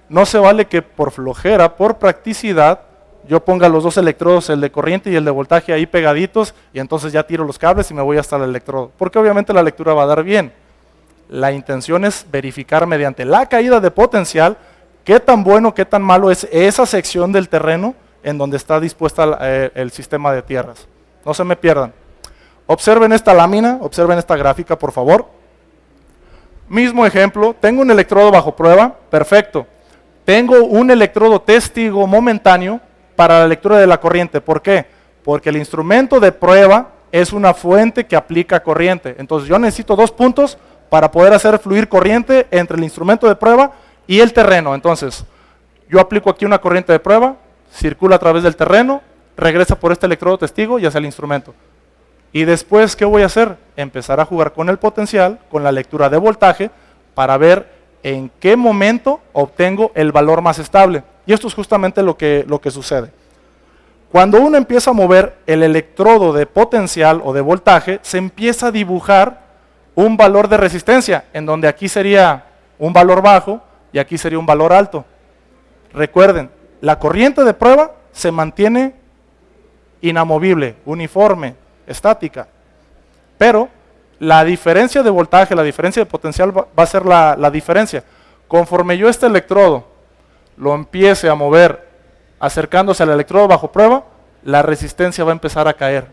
No se vale que por flojera, por practicidad, yo ponga los 2 electrodos, el de corriente y el de voltaje ahí pegaditos, y entonces ya tiro los cables y me voy hasta el electrodo, porque obviamente la lectura va a dar bien. La intención es verificar mediante la caída de potencial qué tan bueno, qué tan malo es esa sección del terreno en donde está dispuesta el sistema de tierras. No se me pierdan. Observen esta lámina, observen esta gráfica, por favor. Mismo ejemplo, tengo un electrodo bajo prueba, perfecto. tengo un electrodo testigo momentáneo para la lectura de la corriente. ¿Por qué? Porque el instrumento de prueba es una fuente que aplica corriente. Entonces yo necesito 2 puntos para poder hacer fluir corriente entre el instrumento de prueba y el terreno. Entonces yo aplico aquí una corriente de prueba, circula a través del terreno, regresa por este electrodo testigo y hacia el instrumento. Y después, ¿qué voy a hacer? Empezar a jugar con el potencial, con la lectura de voltaje, para ver en qué momento obtengo el valor más estable. Y esto es justamente lo que sucede. Cuando uno empieza a mover el electrodo de potencial o de voltaje, se empieza a dibujar un valor de resistencia, en donde aquí sería un valor bajo y aquí sería un valor alto. Recuerden, la corriente de prueba se mantiene inamovible, uniforme, estática, pero la diferencia de voltaje, la diferencia de potencial va a ser la diferencia. Conforme yo este electrodo lo empiece a mover acercándose al electrodo bajo prueba, la resistencia va a empezar a caer.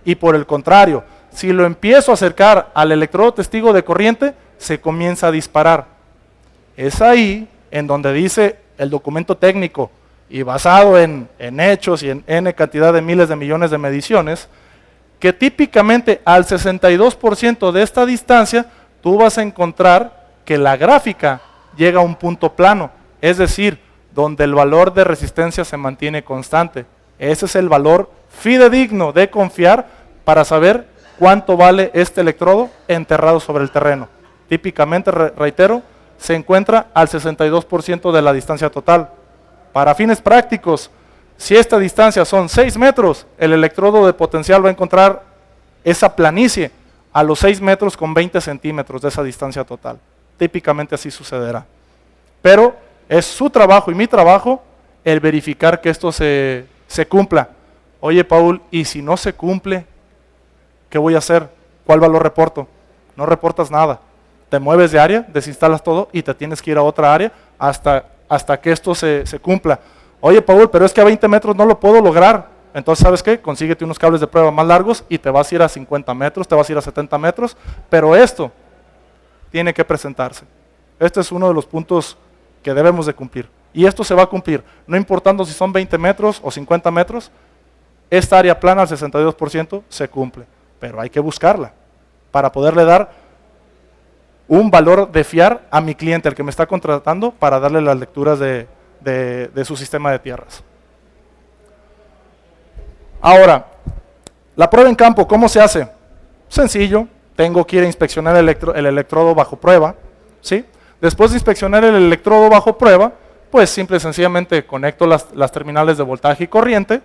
Y por el contrario, si lo empiezo a acercar al electrodo testigo de corriente, se comienza a disparar. Es ahí en donde dice el documento técnico, y basado en hechos y en N cantidad de miles de millones de mediciones, que típicamente al 62% de esta distancia, tú vas a encontrar que la gráfica llega a un punto plano, es decir, donde el valor de resistencia se mantiene constante. Ese es el valor fidedigno de confiar para saber cuánto vale este electrodo enterrado sobre el terreno. Típicamente, reitero, se encuentra al 62% de la distancia total. Para fines prácticos, si esta distancia son 6 metros, el electrodo de potencial va a encontrar esa planicie a los 6 metros con 20 centímetros de esa distancia total. Típicamente así sucederá. Pero es su trabajo y mi trabajo el verificar que esto se cumpla. Oye, Paul, ¿y si no se cumple? ¿Qué voy a hacer? ¿Cuál valor reporto? No reportas nada. Te mueves de área, desinstalas todo y te tienes que ir a otra área hasta que esto se cumpla. Oye, Paul, pero es que a 20 metros no lo puedo lograr. Entonces, ¿sabes qué? Consíguete unos cables de prueba más largos y te vas a ir a 50 metros, te vas a ir a 70 metros, pero esto tiene que presentarse. Este es uno de los puntos que debemos de cumplir. Y esto se va a cumplir, no importando si son 20 metros o 50 metros, esta área plana al 62% se cumple, pero hay que buscarla para poderle dar un valor de fiar a mi cliente, al que me está contratando, para darle las lecturas de su sistema de tierras. Ahora, la prueba en campo, ¿cómo se hace? Sencillo, tengo que ir a inspeccionar el electrodo bajo prueba, ¿sí? Después de inspeccionar el electrodo bajo prueba, pues simple y sencillamente conecto las terminales de voltaje y corriente,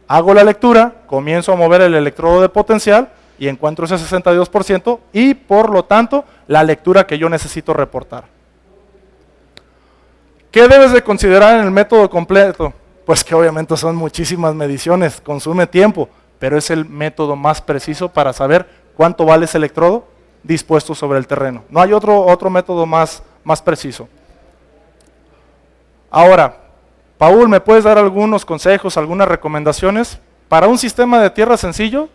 hago la lectura, comienzo a mover el electrodo de potencial y encuentro ese 62% y por lo tanto la lectura que yo necesito reportar. ¿Qué debes de considerar en el método completo? Pues que obviamente son muchísimas mediciones, consume tiempo, pero es el método más preciso para saber cuánto vale ese electrodo dispuesto sobre el terreno. No hay otro método más preciso. Ahora, Paul, ¿me puedes dar algunos consejos, algunas recomendaciones? Para un sistema de tierra sencillo,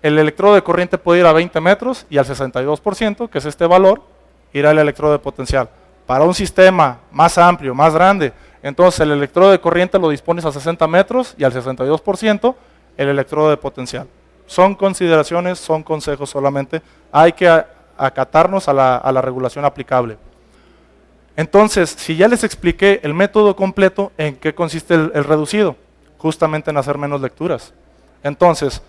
el electrodo de corriente puede ir a 20 metros y al 62%, que es este valor, irá el electrodo de potencial. Para un sistema más amplio, más grande, entonces el electrodo de corriente lo dispones a 60 metros y al 62% el electrodo de potencial. Son consideraciones, son consejos solamente, hay que acatarnos a la regulación aplicable. Entonces, si ya les expliqué el método completo, ¿en qué consiste el reducido? Justamente en hacer menos lecturas. Entonces,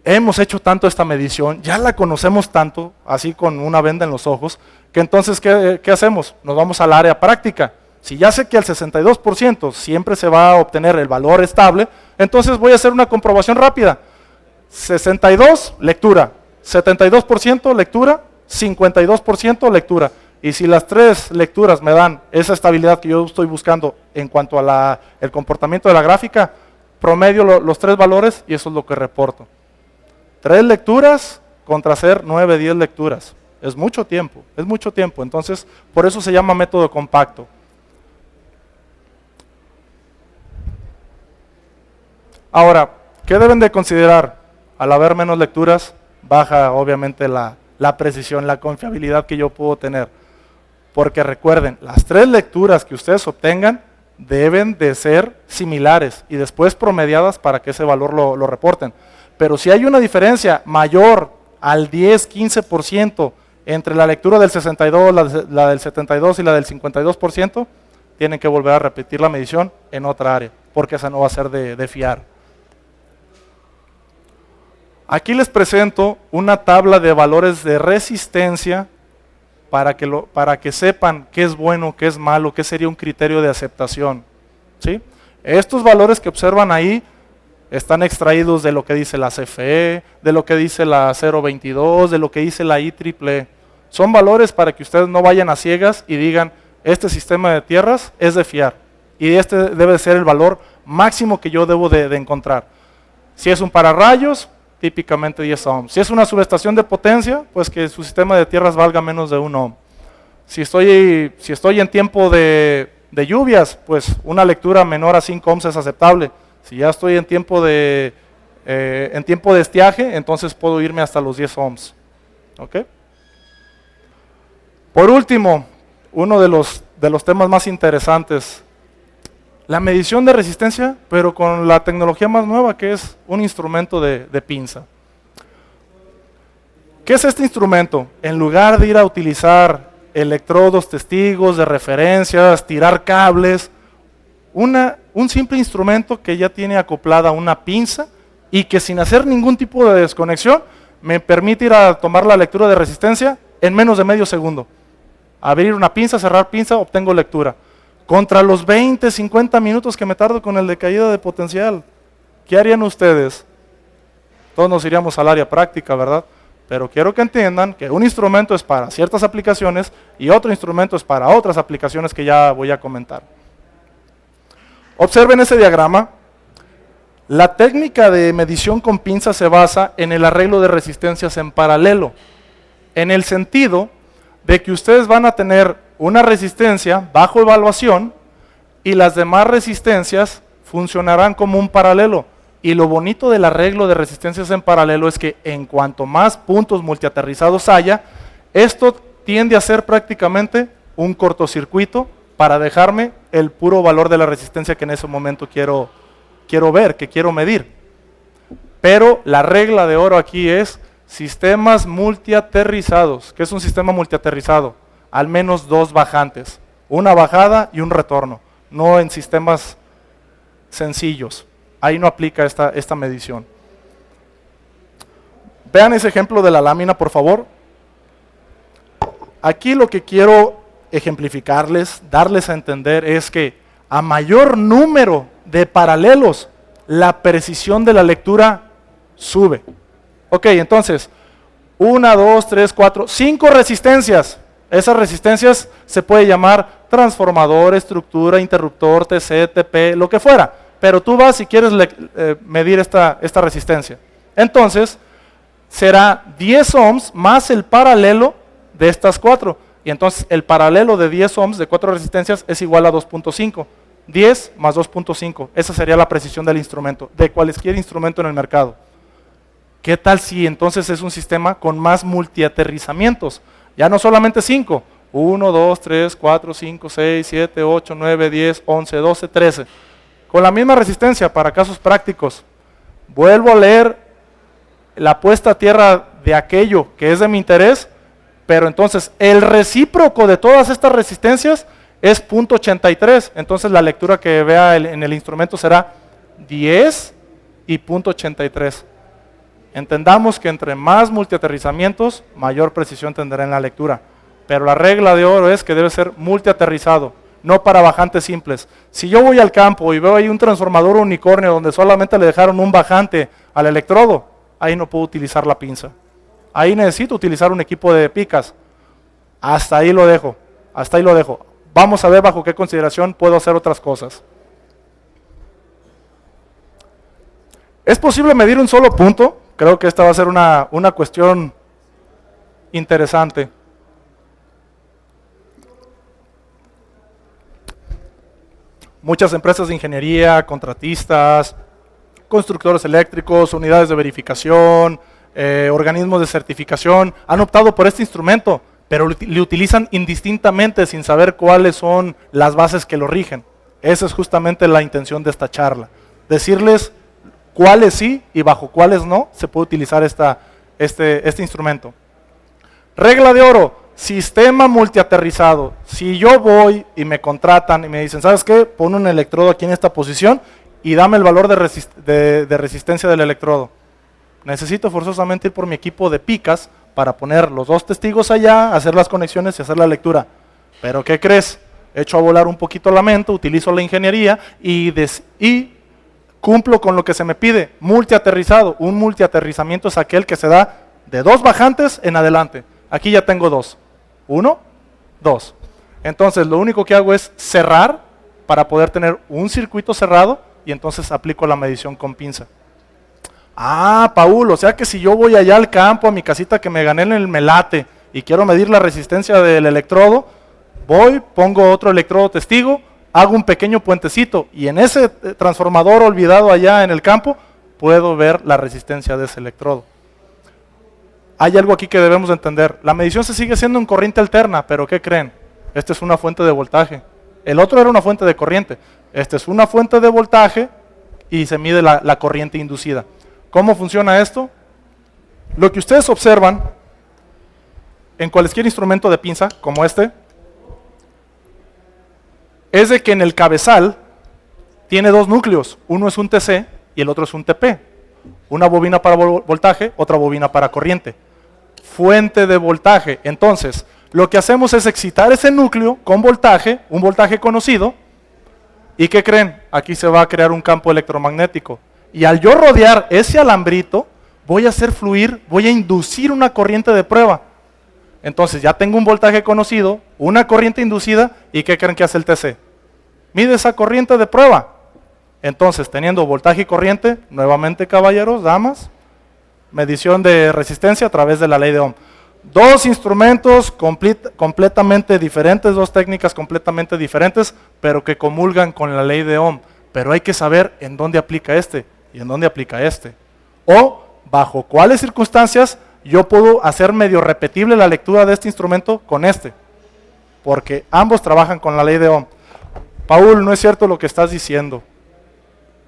hemos hecho tanto esta medición, ya la conocemos tanto, así con una venda en los ojos, que entonces, ¿qué hacemos? Nos vamos al área práctica. Si ya sé que al 62% siempre se va a obtener el valor estable, entonces voy a hacer una comprobación rápida. 62, lectura. 72% lectura, 52% lectura. Y si las 3 lecturas me dan esa estabilidad que yo estoy buscando en cuanto a el comportamiento de la gráfica, promedio los 3 valores y eso es lo que reporto. 3 lecturas contra hacer 9, 10 lecturas. Es mucho tiempo, entonces por eso se llama método compacto. Ahora, ¿qué deben de considerar? Al haber menos lecturas, baja obviamente la precisión, la confiabilidad que yo puedo tener. Porque recuerden, las 3 lecturas que ustedes obtengan deben de ser similares y después promediadas para que ese valor lo reporten. Pero si hay una diferencia mayor al 10-15% entre la lectura del 62, la del 72 y la del 52%, tienen que volver a repetir la medición en otra área, porque esa no va a ser de fiar. Aquí les presento una tabla de valores de resistencia para que sepan qué es bueno, qué es malo, qué sería un criterio de aceptación. ¿Sí? Estos valores que observan ahí están extraídos de lo que dice la CFE, de lo que dice la 022, de lo que dice la IEEE. Son valores para que ustedes no vayan a ciegas y digan, este sistema de tierras es de fiar y este debe ser el valor máximo que yo debo de encontrar. Si es un pararrayos, típicamente 10 ohms. Si es una subestación de potencia, pues que su sistema de tierras valga menos de 1 ohm. Si estoy en tiempo de lluvias, pues una lectura menor a 5 ohms es aceptable. Si ya estoy en tiempo de estiaje, entonces puedo irme hasta los 10 ohms. ¿Ok? Por último, uno de los temas más interesantes, la medición de resistencia, pero con la tecnología más nueva, que es un instrumento de pinza. ¿Qué es este instrumento? En lugar de ir a utilizar electrodos, testigos de referencias, tirar cables, un simple instrumento que ya tiene acoplada una pinza y que sin hacer ningún tipo de desconexión me permite ir a tomar la lectura de resistencia en menos de medio segundo. Abrir una pinza, cerrar pinza, obtengo lectura. Contra los 20, 50 minutos que me tardo con el de caída de potencial. ¿Qué harían ustedes? Todos nos iríamos al área práctica, ¿verdad? Pero quiero que entiendan que un instrumento es para ciertas aplicaciones y otro instrumento es para otras aplicaciones que ya voy a comentar. Observen ese diagrama. La técnica de medición con pinza se basa en el arreglo de resistencias en paralelo, en el sentido de que ustedes van a tener una resistencia bajo evaluación y las demás resistencias funcionarán como un paralelo. Y lo bonito del arreglo de resistencias en paralelo es que en cuanto más puntos multiaterrizados haya, esto tiende a ser prácticamente un cortocircuito para dejarme el puro valor de la resistencia que en ese momento quiero ver, que quiero medir. Pero la regla de oro aquí es sistemas multiaterrizados. ¿Qué es un sistema multiaterrizado? Al menos 2 bajantes, una bajada y un retorno, no en sistemas sencillos. Ahí no aplica esta medición. Vean ese ejemplo de la lámina, por favor. Aquí lo que quiero ejemplificarles, darles a entender es que a mayor número de paralelos, la precisión de la lectura sube. Ok, entonces, 1, 2, 3, 4, 5 resistencias. Esas resistencias se puede llamar transformador, estructura, interruptor, TC, TP, lo que fuera. Pero tú vas y quieres medir esta resistencia. Entonces, será 10 ohms más el paralelo de estas 4. Y entonces el paralelo de 10 ohms de 4 resistencias es igual a 2.5. 10 más 2.5. Esa sería la precisión del instrumento, de cualquier instrumento en el mercado. ¿Qué tal si entonces es un sistema con más multiaterrizamientos? Ya no solamente 5. 1, 2, 3, 4, 5, 6, 7, 8, 9, 10, 11, 12, 13. Con la misma resistencia para casos prácticos. Vuelvo a leer la puesta a tierra de aquello que es de mi interés, pero entonces el recíproco de todas estas resistencias es 0.83. Entonces la lectura que vea en el instrumento será 10 y 0.83. Entendamos que entre más multiaterrizamientos, mayor precisión tendrá en la lectura. Pero la regla de oro es que debe ser multiaterrizado, no para bajantes simples. Si yo voy al campo y veo ahí un transformador unicornio donde solamente le dejaron un bajante al electrodo, ahí no puedo utilizar la pinza. Ahí necesito utilizar un equipo de picas. Hasta ahí lo dejo, hasta ahí lo dejo. Vamos a ver bajo qué consideración puedo hacer otras cosas. ¿Es posible medir un solo punto? Creo que esta va a ser una cuestión interesante. Muchas empresas de ingeniería, contratistas, constructores eléctricos, unidades de verificación, organismos de certificación, han optado por este instrumento pero le utilizan indistintamente sin saber cuáles son las bases que lo rigen. Esa es justamente la intención de esta charla. Decirles cuáles sí y bajo cuáles no se puede utilizar este instrumento. Regla de oro, sistema multiaterrizado. Si yo voy y me contratan y me dicen, ¿sabes qué? Pon un electrodo aquí en esta posición y dame el valor de resistencia del electrodo. Necesito forzosamente ir por mi equipo de picas para poner los dos testigos allá, hacer las conexiones y hacer la lectura. Pero ¿qué crees? Echo a volar un poquito la mente, utilizo la ingeniería y cumplo con lo que se me pide. Multiaterrizado. Un multiaterrizamiento es aquel que se da de 2 bajantes en adelante. Aquí ya tengo 2. 1, 2. Entonces lo único que hago es cerrar para poder tener un circuito cerrado y entonces aplico la medición con pinza. Ah, Paul, o sea que si yo voy allá al campo, a mi casita que me gané en el melate y quiero medir la resistencia del electrodo, voy, pongo otro electrodo testigo, hago un pequeño puentecito y en ese transformador olvidado allá en el campo puedo ver la resistencia de ese electrodo. Hay algo aquí que debemos entender. La medición se sigue haciendo en corriente alterna, pero ¿qué creen? Esta es una fuente de voltaje. El otro era una fuente de corriente. Esta es una fuente de voltaje y se mide la corriente inducida. ¿Cómo funciona esto? Lo que ustedes observan en cualquier instrumento de pinza, como este, es de que en el cabezal tiene 2 núcleos. Uno es un TC y el otro es un TP. Una bobina para voltaje, otra bobina para corriente. Fuente de voltaje. Entonces, lo que hacemos es excitar ese núcleo con voltaje, un voltaje conocido. ¿Y qué creen? Aquí se va a crear un campo electromagnético. Y al yo rodear ese alambrito, voy a hacer fluir, voy a inducir una corriente de prueba. Entonces ya tengo un voltaje conocido, una corriente inducida, ¿y qué creen que hace el TC? Mide esa corriente de prueba. Entonces, teniendo voltaje y corriente, nuevamente caballeros, damas, medición de resistencia a través de la ley de Ohm. 2 instrumentos completamente diferentes, 2 técnicas completamente diferentes, pero que comulgan con la ley de Ohm. Pero hay que saber en dónde aplica este y en dónde aplica este. O bajo cuáles circunstancias yo puedo hacer medio repetible la lectura de este instrumento con este. Porque ambos trabajan con la ley de Ohm. Paul, no es cierto lo que estás diciendo.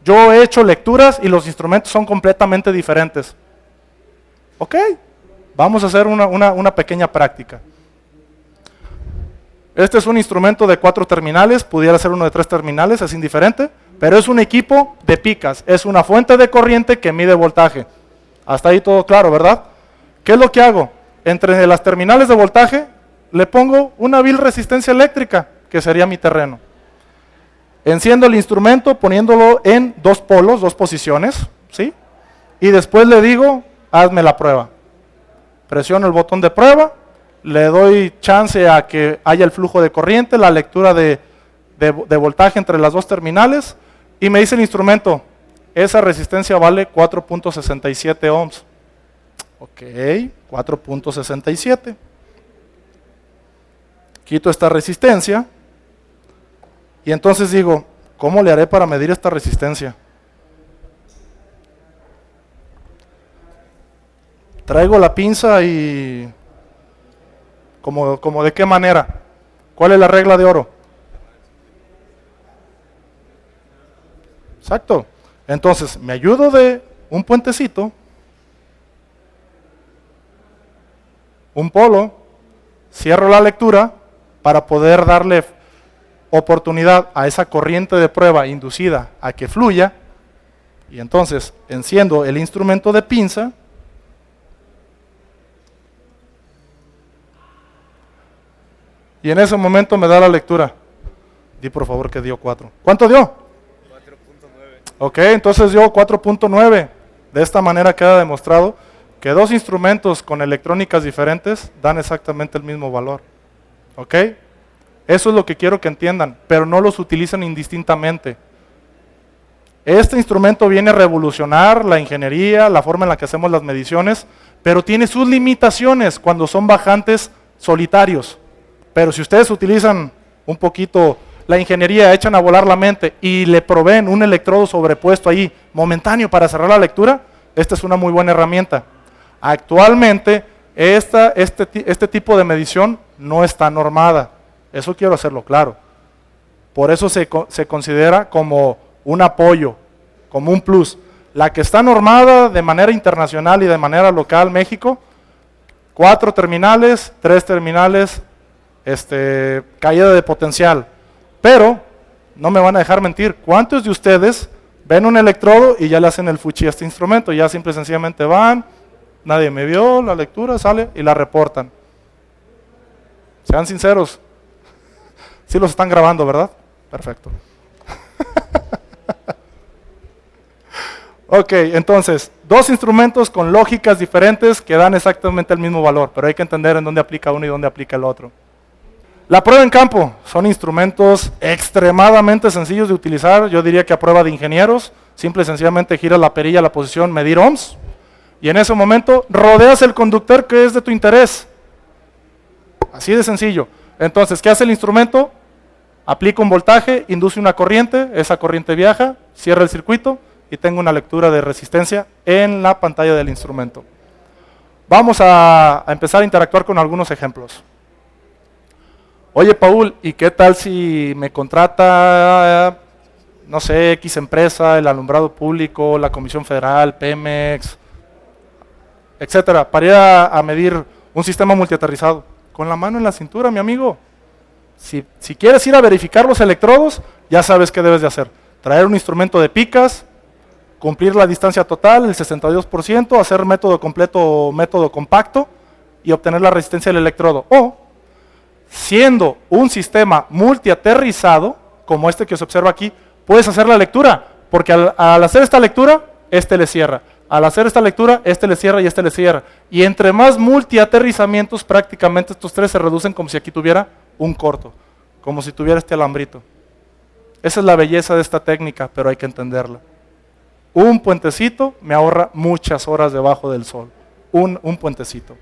Yo he hecho lecturas y los instrumentos son completamente diferentes. Ok, vamos a hacer una pequeña práctica. Este es un instrumento de 4 terminales, pudiera ser uno de 3 terminales, es indiferente, pero es un equipo de picas, es una fuente de corriente que mide voltaje. Hasta ahí todo claro, ¿verdad? ¿Qué es lo que hago? Entre las terminales de voltaje le pongo una vil resistencia eléctrica, que sería mi terreno. Enciendo el instrumento poniéndolo en 2 polos, 2 posiciones, ¿sí? Y después le digo, hazme la prueba. Presiono el botón de prueba, le doy chance a que haya el flujo de corriente, la lectura de voltaje entre las 2 terminales, y me dice el instrumento, esa resistencia vale 4.67 ohms. Ok, 4.67. Quito esta resistencia, y entonces digo, ¿cómo le haré para medir esta resistencia? Traigo la pinza y... ¿Cómo de qué manera? ¿Cuál es la regla de oro? Exacto. Entonces, me ayudo de un puentecito, un polo, cierro la lectura para poder darle oportunidad a esa corriente de prueba inducida a que fluya, y entonces enciendo el instrumento de pinza, y en ese momento me da la lectura. Di por favor que dio 4. ¿Cuánto dio? 4.9. Ok, entonces dio 4.9. De esta manera queda demostrado que 2 instrumentos con electrónicas diferentes dan exactamente el mismo valor. ¿Ok? Eso es lo que quiero que entiendan, pero no los utilicen indistintamente. Este instrumento viene a revolucionar la ingeniería, la forma en la que hacemos las mediciones, pero tiene sus limitaciones cuando son bajantes solitarios. Pero si ustedes utilizan un poquito la ingeniería, echan a volar la mente y le proveen un electrodo sobrepuesto ahí, momentáneo para cerrar la lectura, esta es una muy buena herramienta. Actualmente Este tipo de medición no está normada. Eso quiero hacerlo claro. Por eso se considera como un apoyo, como un plus. La que está normada de manera internacional y de manera local, México, 4 terminales, 3 terminales, caída de potencial. Pero, no me van a dejar mentir, ¿cuántos de ustedes ven un electrodo y ya le hacen el fuchi a este instrumento? Ya simple y sencillamente van, nadie me vio, la lectura sale y la reportan. Sean sinceros, sí los están grabando, ¿verdad? Perfecto. Ok, entonces, 2 instrumentos con lógicas diferentes que dan exactamente el mismo valor, pero hay que entender en dónde aplica uno y dónde aplica el otro. La prueba en campo son instrumentos extremadamente sencillos de utilizar, yo diría que a prueba de ingenieros, simple y sencillamente giras la perilla a la posición medir ohms, y en ese momento rodeas el conductor que es de tu interés. Así de sencillo. Entonces, ¿qué hace el instrumento? Aplica un voltaje, induce una corriente, esa corriente viaja, cierra el circuito y tengo una lectura de resistencia en la pantalla del instrumento. Vamos a empezar a interactuar con algunos ejemplos. Oye, Paul, ¿y qué tal si me contrata, no sé, X empresa, el alumbrado público, la Comisión Federal, Pemex, etcétera, para ir a medir un sistema multiaterrizado? Con la mano en la cintura, mi amigo. Si quieres ir a verificar los electrodos, ya sabes qué debes de hacer. Traer un instrumento de picas, cumplir la distancia total, el 62%, hacer método completo o método compacto y obtener la resistencia del electrodo. O, siendo un sistema multiaterrizado, como este que se observa aquí, puedes hacer la lectura, porque al hacer esta lectura, este le cierra. Al hacer esta lectura, este le cierra y este le cierra. Y entre más multiaterrizamientos, prácticamente estos 3 se reducen como si aquí tuviera un corto, como si tuviera este alambrito. Esa es la belleza de esta técnica, pero hay que entenderla. Un puentecito me ahorra muchas horas debajo del sol. Un puentecito.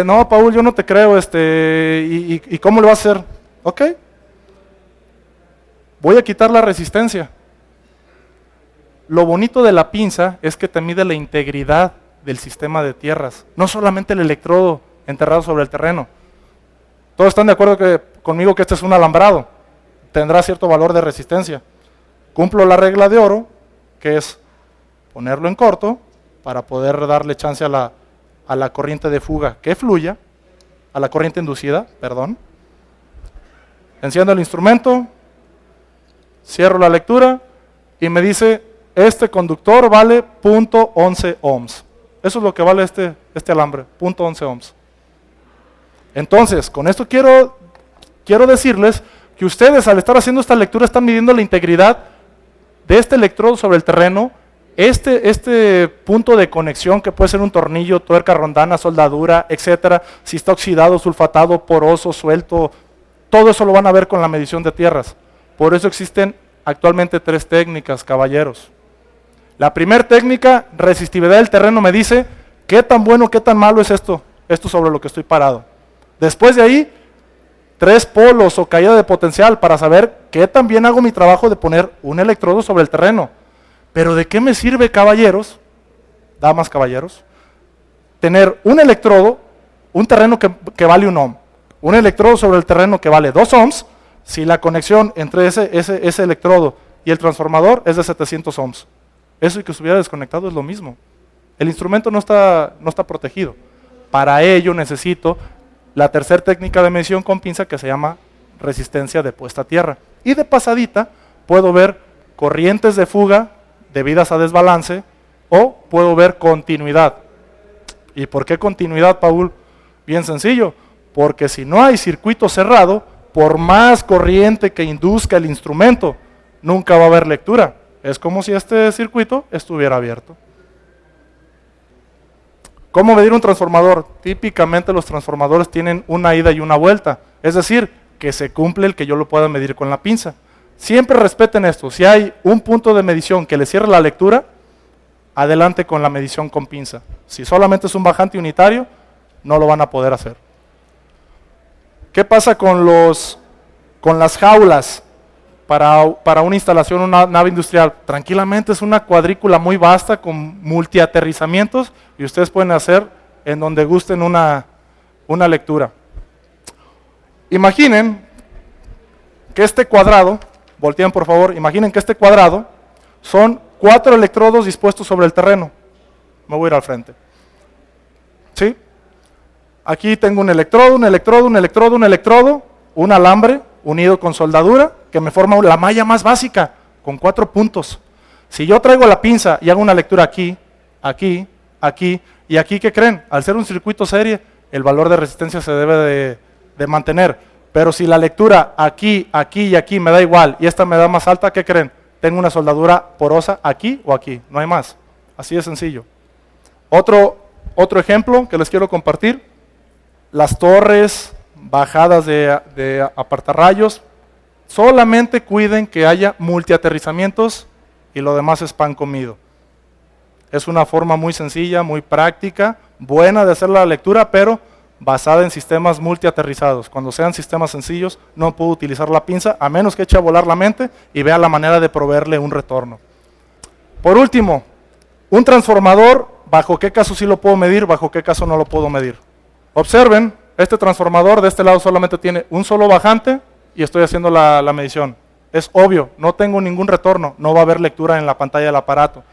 No, Paul, yo no te creo. ¿Y cómo lo vas a hacer? Ok. Voy a quitar la resistencia. Lo bonito de la pinza es que te mide la integridad del sistema de tierras, no solamente el electrodo enterrado sobre el terreno. Todos están de acuerdo conmigo que este es un alambrado, tendrá cierto valor de resistencia. Cumplo la regla de oro, que es ponerlo en corto para poder darle chance a la corriente de fuga que fluya, a la corriente inducida, perdón. Enciendo el instrumento, cierro la lectura y me dice, este conductor vale 0.11 ohms. Eso es lo que vale este alambre, 0.11 ohms. Entonces, con esto quiero decirles que ustedes al estar haciendo esta lectura están midiendo la integridad de este electrodo sobre el terreno, este punto de conexión que puede ser un tornillo, tuerca, rondana, soldadura, etcétera, si está oxidado, sulfatado, poroso, suelto, todo eso lo van a ver con la medición de tierras. Por eso existen actualmente 3 técnicas, caballeros. La primera técnica, resistividad del terreno, me dice qué tan bueno, qué tan malo es esto sobre lo que estoy parado. Después de ahí, 3 polos o caída de potencial para saber qué tan bien hago mi trabajo de poner un electrodo sobre el terreno. Pero ¿de qué me sirve, caballeros, damas, caballeros, tener un electrodo, un terreno que vale 1 ohm, un electrodo sobre el terreno que vale 2 ohms, si la conexión entre ese electrodo y el transformador es de 700 ohms? Eso y que estuviera desconectado es lo mismo. El instrumento no está protegido. Para ello necesito la tercera técnica de medición con pinza que se llama resistencia de puesta a tierra. Y de pasadita puedo ver corrientes de fuga debidas a desbalance o puedo ver continuidad. ¿Y por qué continuidad, Paul? Bien sencillo, porque si no hay circuito cerrado, por más corriente que induzca el instrumento, nunca va a haber lectura. Es como si este circuito estuviera abierto. ¿Cómo medir un transformador? Típicamente los transformadores tienen una ida y una vuelta, es decir, que se cumple el que yo lo pueda medir con la pinza. Siempre respeten esto, si hay un punto de medición que le cierre la lectura, adelante con la medición con pinza. Si solamente es un bajante unitario, no lo van a poder hacer. ¿Qué pasa con las jaulas para una instalación, una nave industrial? Tranquilamente es una cuadrícula muy vasta con multiaterrizamientos y ustedes pueden hacer en donde gusten una lectura. Imaginen que este cuadrado, volteen por favor, imaginen que este cuadrado son 4 electrodos dispuestos sobre el terreno. Me voy a ir al frente. ¿Sí? Aquí tengo un electrodo, un electrodo, un electrodo, un electrodo, un alambre unido con soldadura que me forma la malla más básica con 4 puntos. Si yo traigo la pinza y hago una lectura aquí, aquí, aquí y aquí, ¿qué creen? Al ser un circuito serie, el valor de resistencia se debe de mantener. Pero si la lectura aquí, aquí y aquí me da igual y esta me da más alta, ¿qué creen? Tengo una soldadura porosa aquí o aquí, no hay más. Así de sencillo. Otro ejemplo que les quiero compartir, las torres, bajadas de apartarrayos, solamente cuiden que haya multiaterrizamientos y lo demás es pan comido. Es una forma muy sencilla, muy práctica, buena de hacer la lectura, pero basada en sistemas multiaterrizados. Cuando sean sistemas sencillos, no puedo utilizar la pinza, a menos que eche a volar la mente y vea la manera de proveerle un retorno. Por último, un transformador, ¿bajo qué caso sí lo puedo medir? ¿Bajo qué caso no lo puedo medir? Observen, este transformador de este lado solamente tiene un solo bajante y estoy haciendo la medición. Es obvio, no tengo ningún retorno, no va a haber lectura en la pantalla del aparato.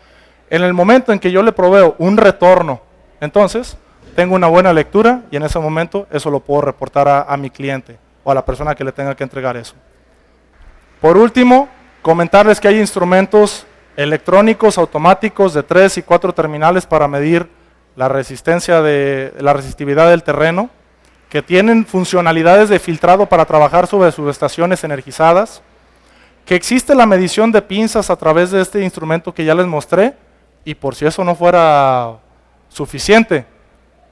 En el momento en que yo le proveo un retorno, entonces tengo una buena lectura y en ese momento eso lo puedo reportar a mi cliente o a la persona que le tenga que entregar eso. Por último, comentarles que hay instrumentos electrónicos automáticos de 3 y 4 terminales para medir la resistividad del terreno, que tienen funcionalidades de filtrado para trabajar sobre subestaciones energizadas, que existe la medición de pinzas a través de este instrumento que ya les mostré, y por si eso no fuera suficiente,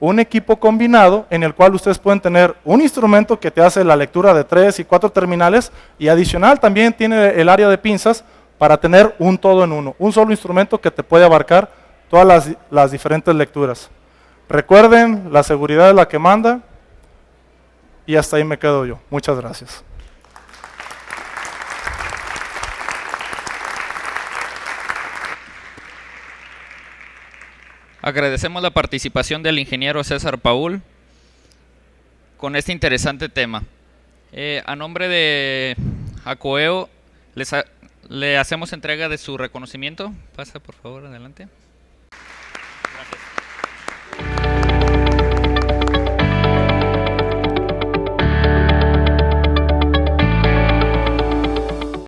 un equipo combinado en el cual ustedes pueden tener un instrumento que te hace la lectura de 3 y 4 terminales y adicional también tiene el área de pinzas para tener un todo en uno, un solo instrumento que te puede abarcar todas las diferentes lecturas. Recuerden, la seguridad es la que manda y hasta ahí me quedo yo. Muchas gracias. Agradecemos la participación del ingeniero César Paul con este interesante tema. A nombre de ACOEO le hacemos entrega de su reconocimiento. Pasa por favor adelante.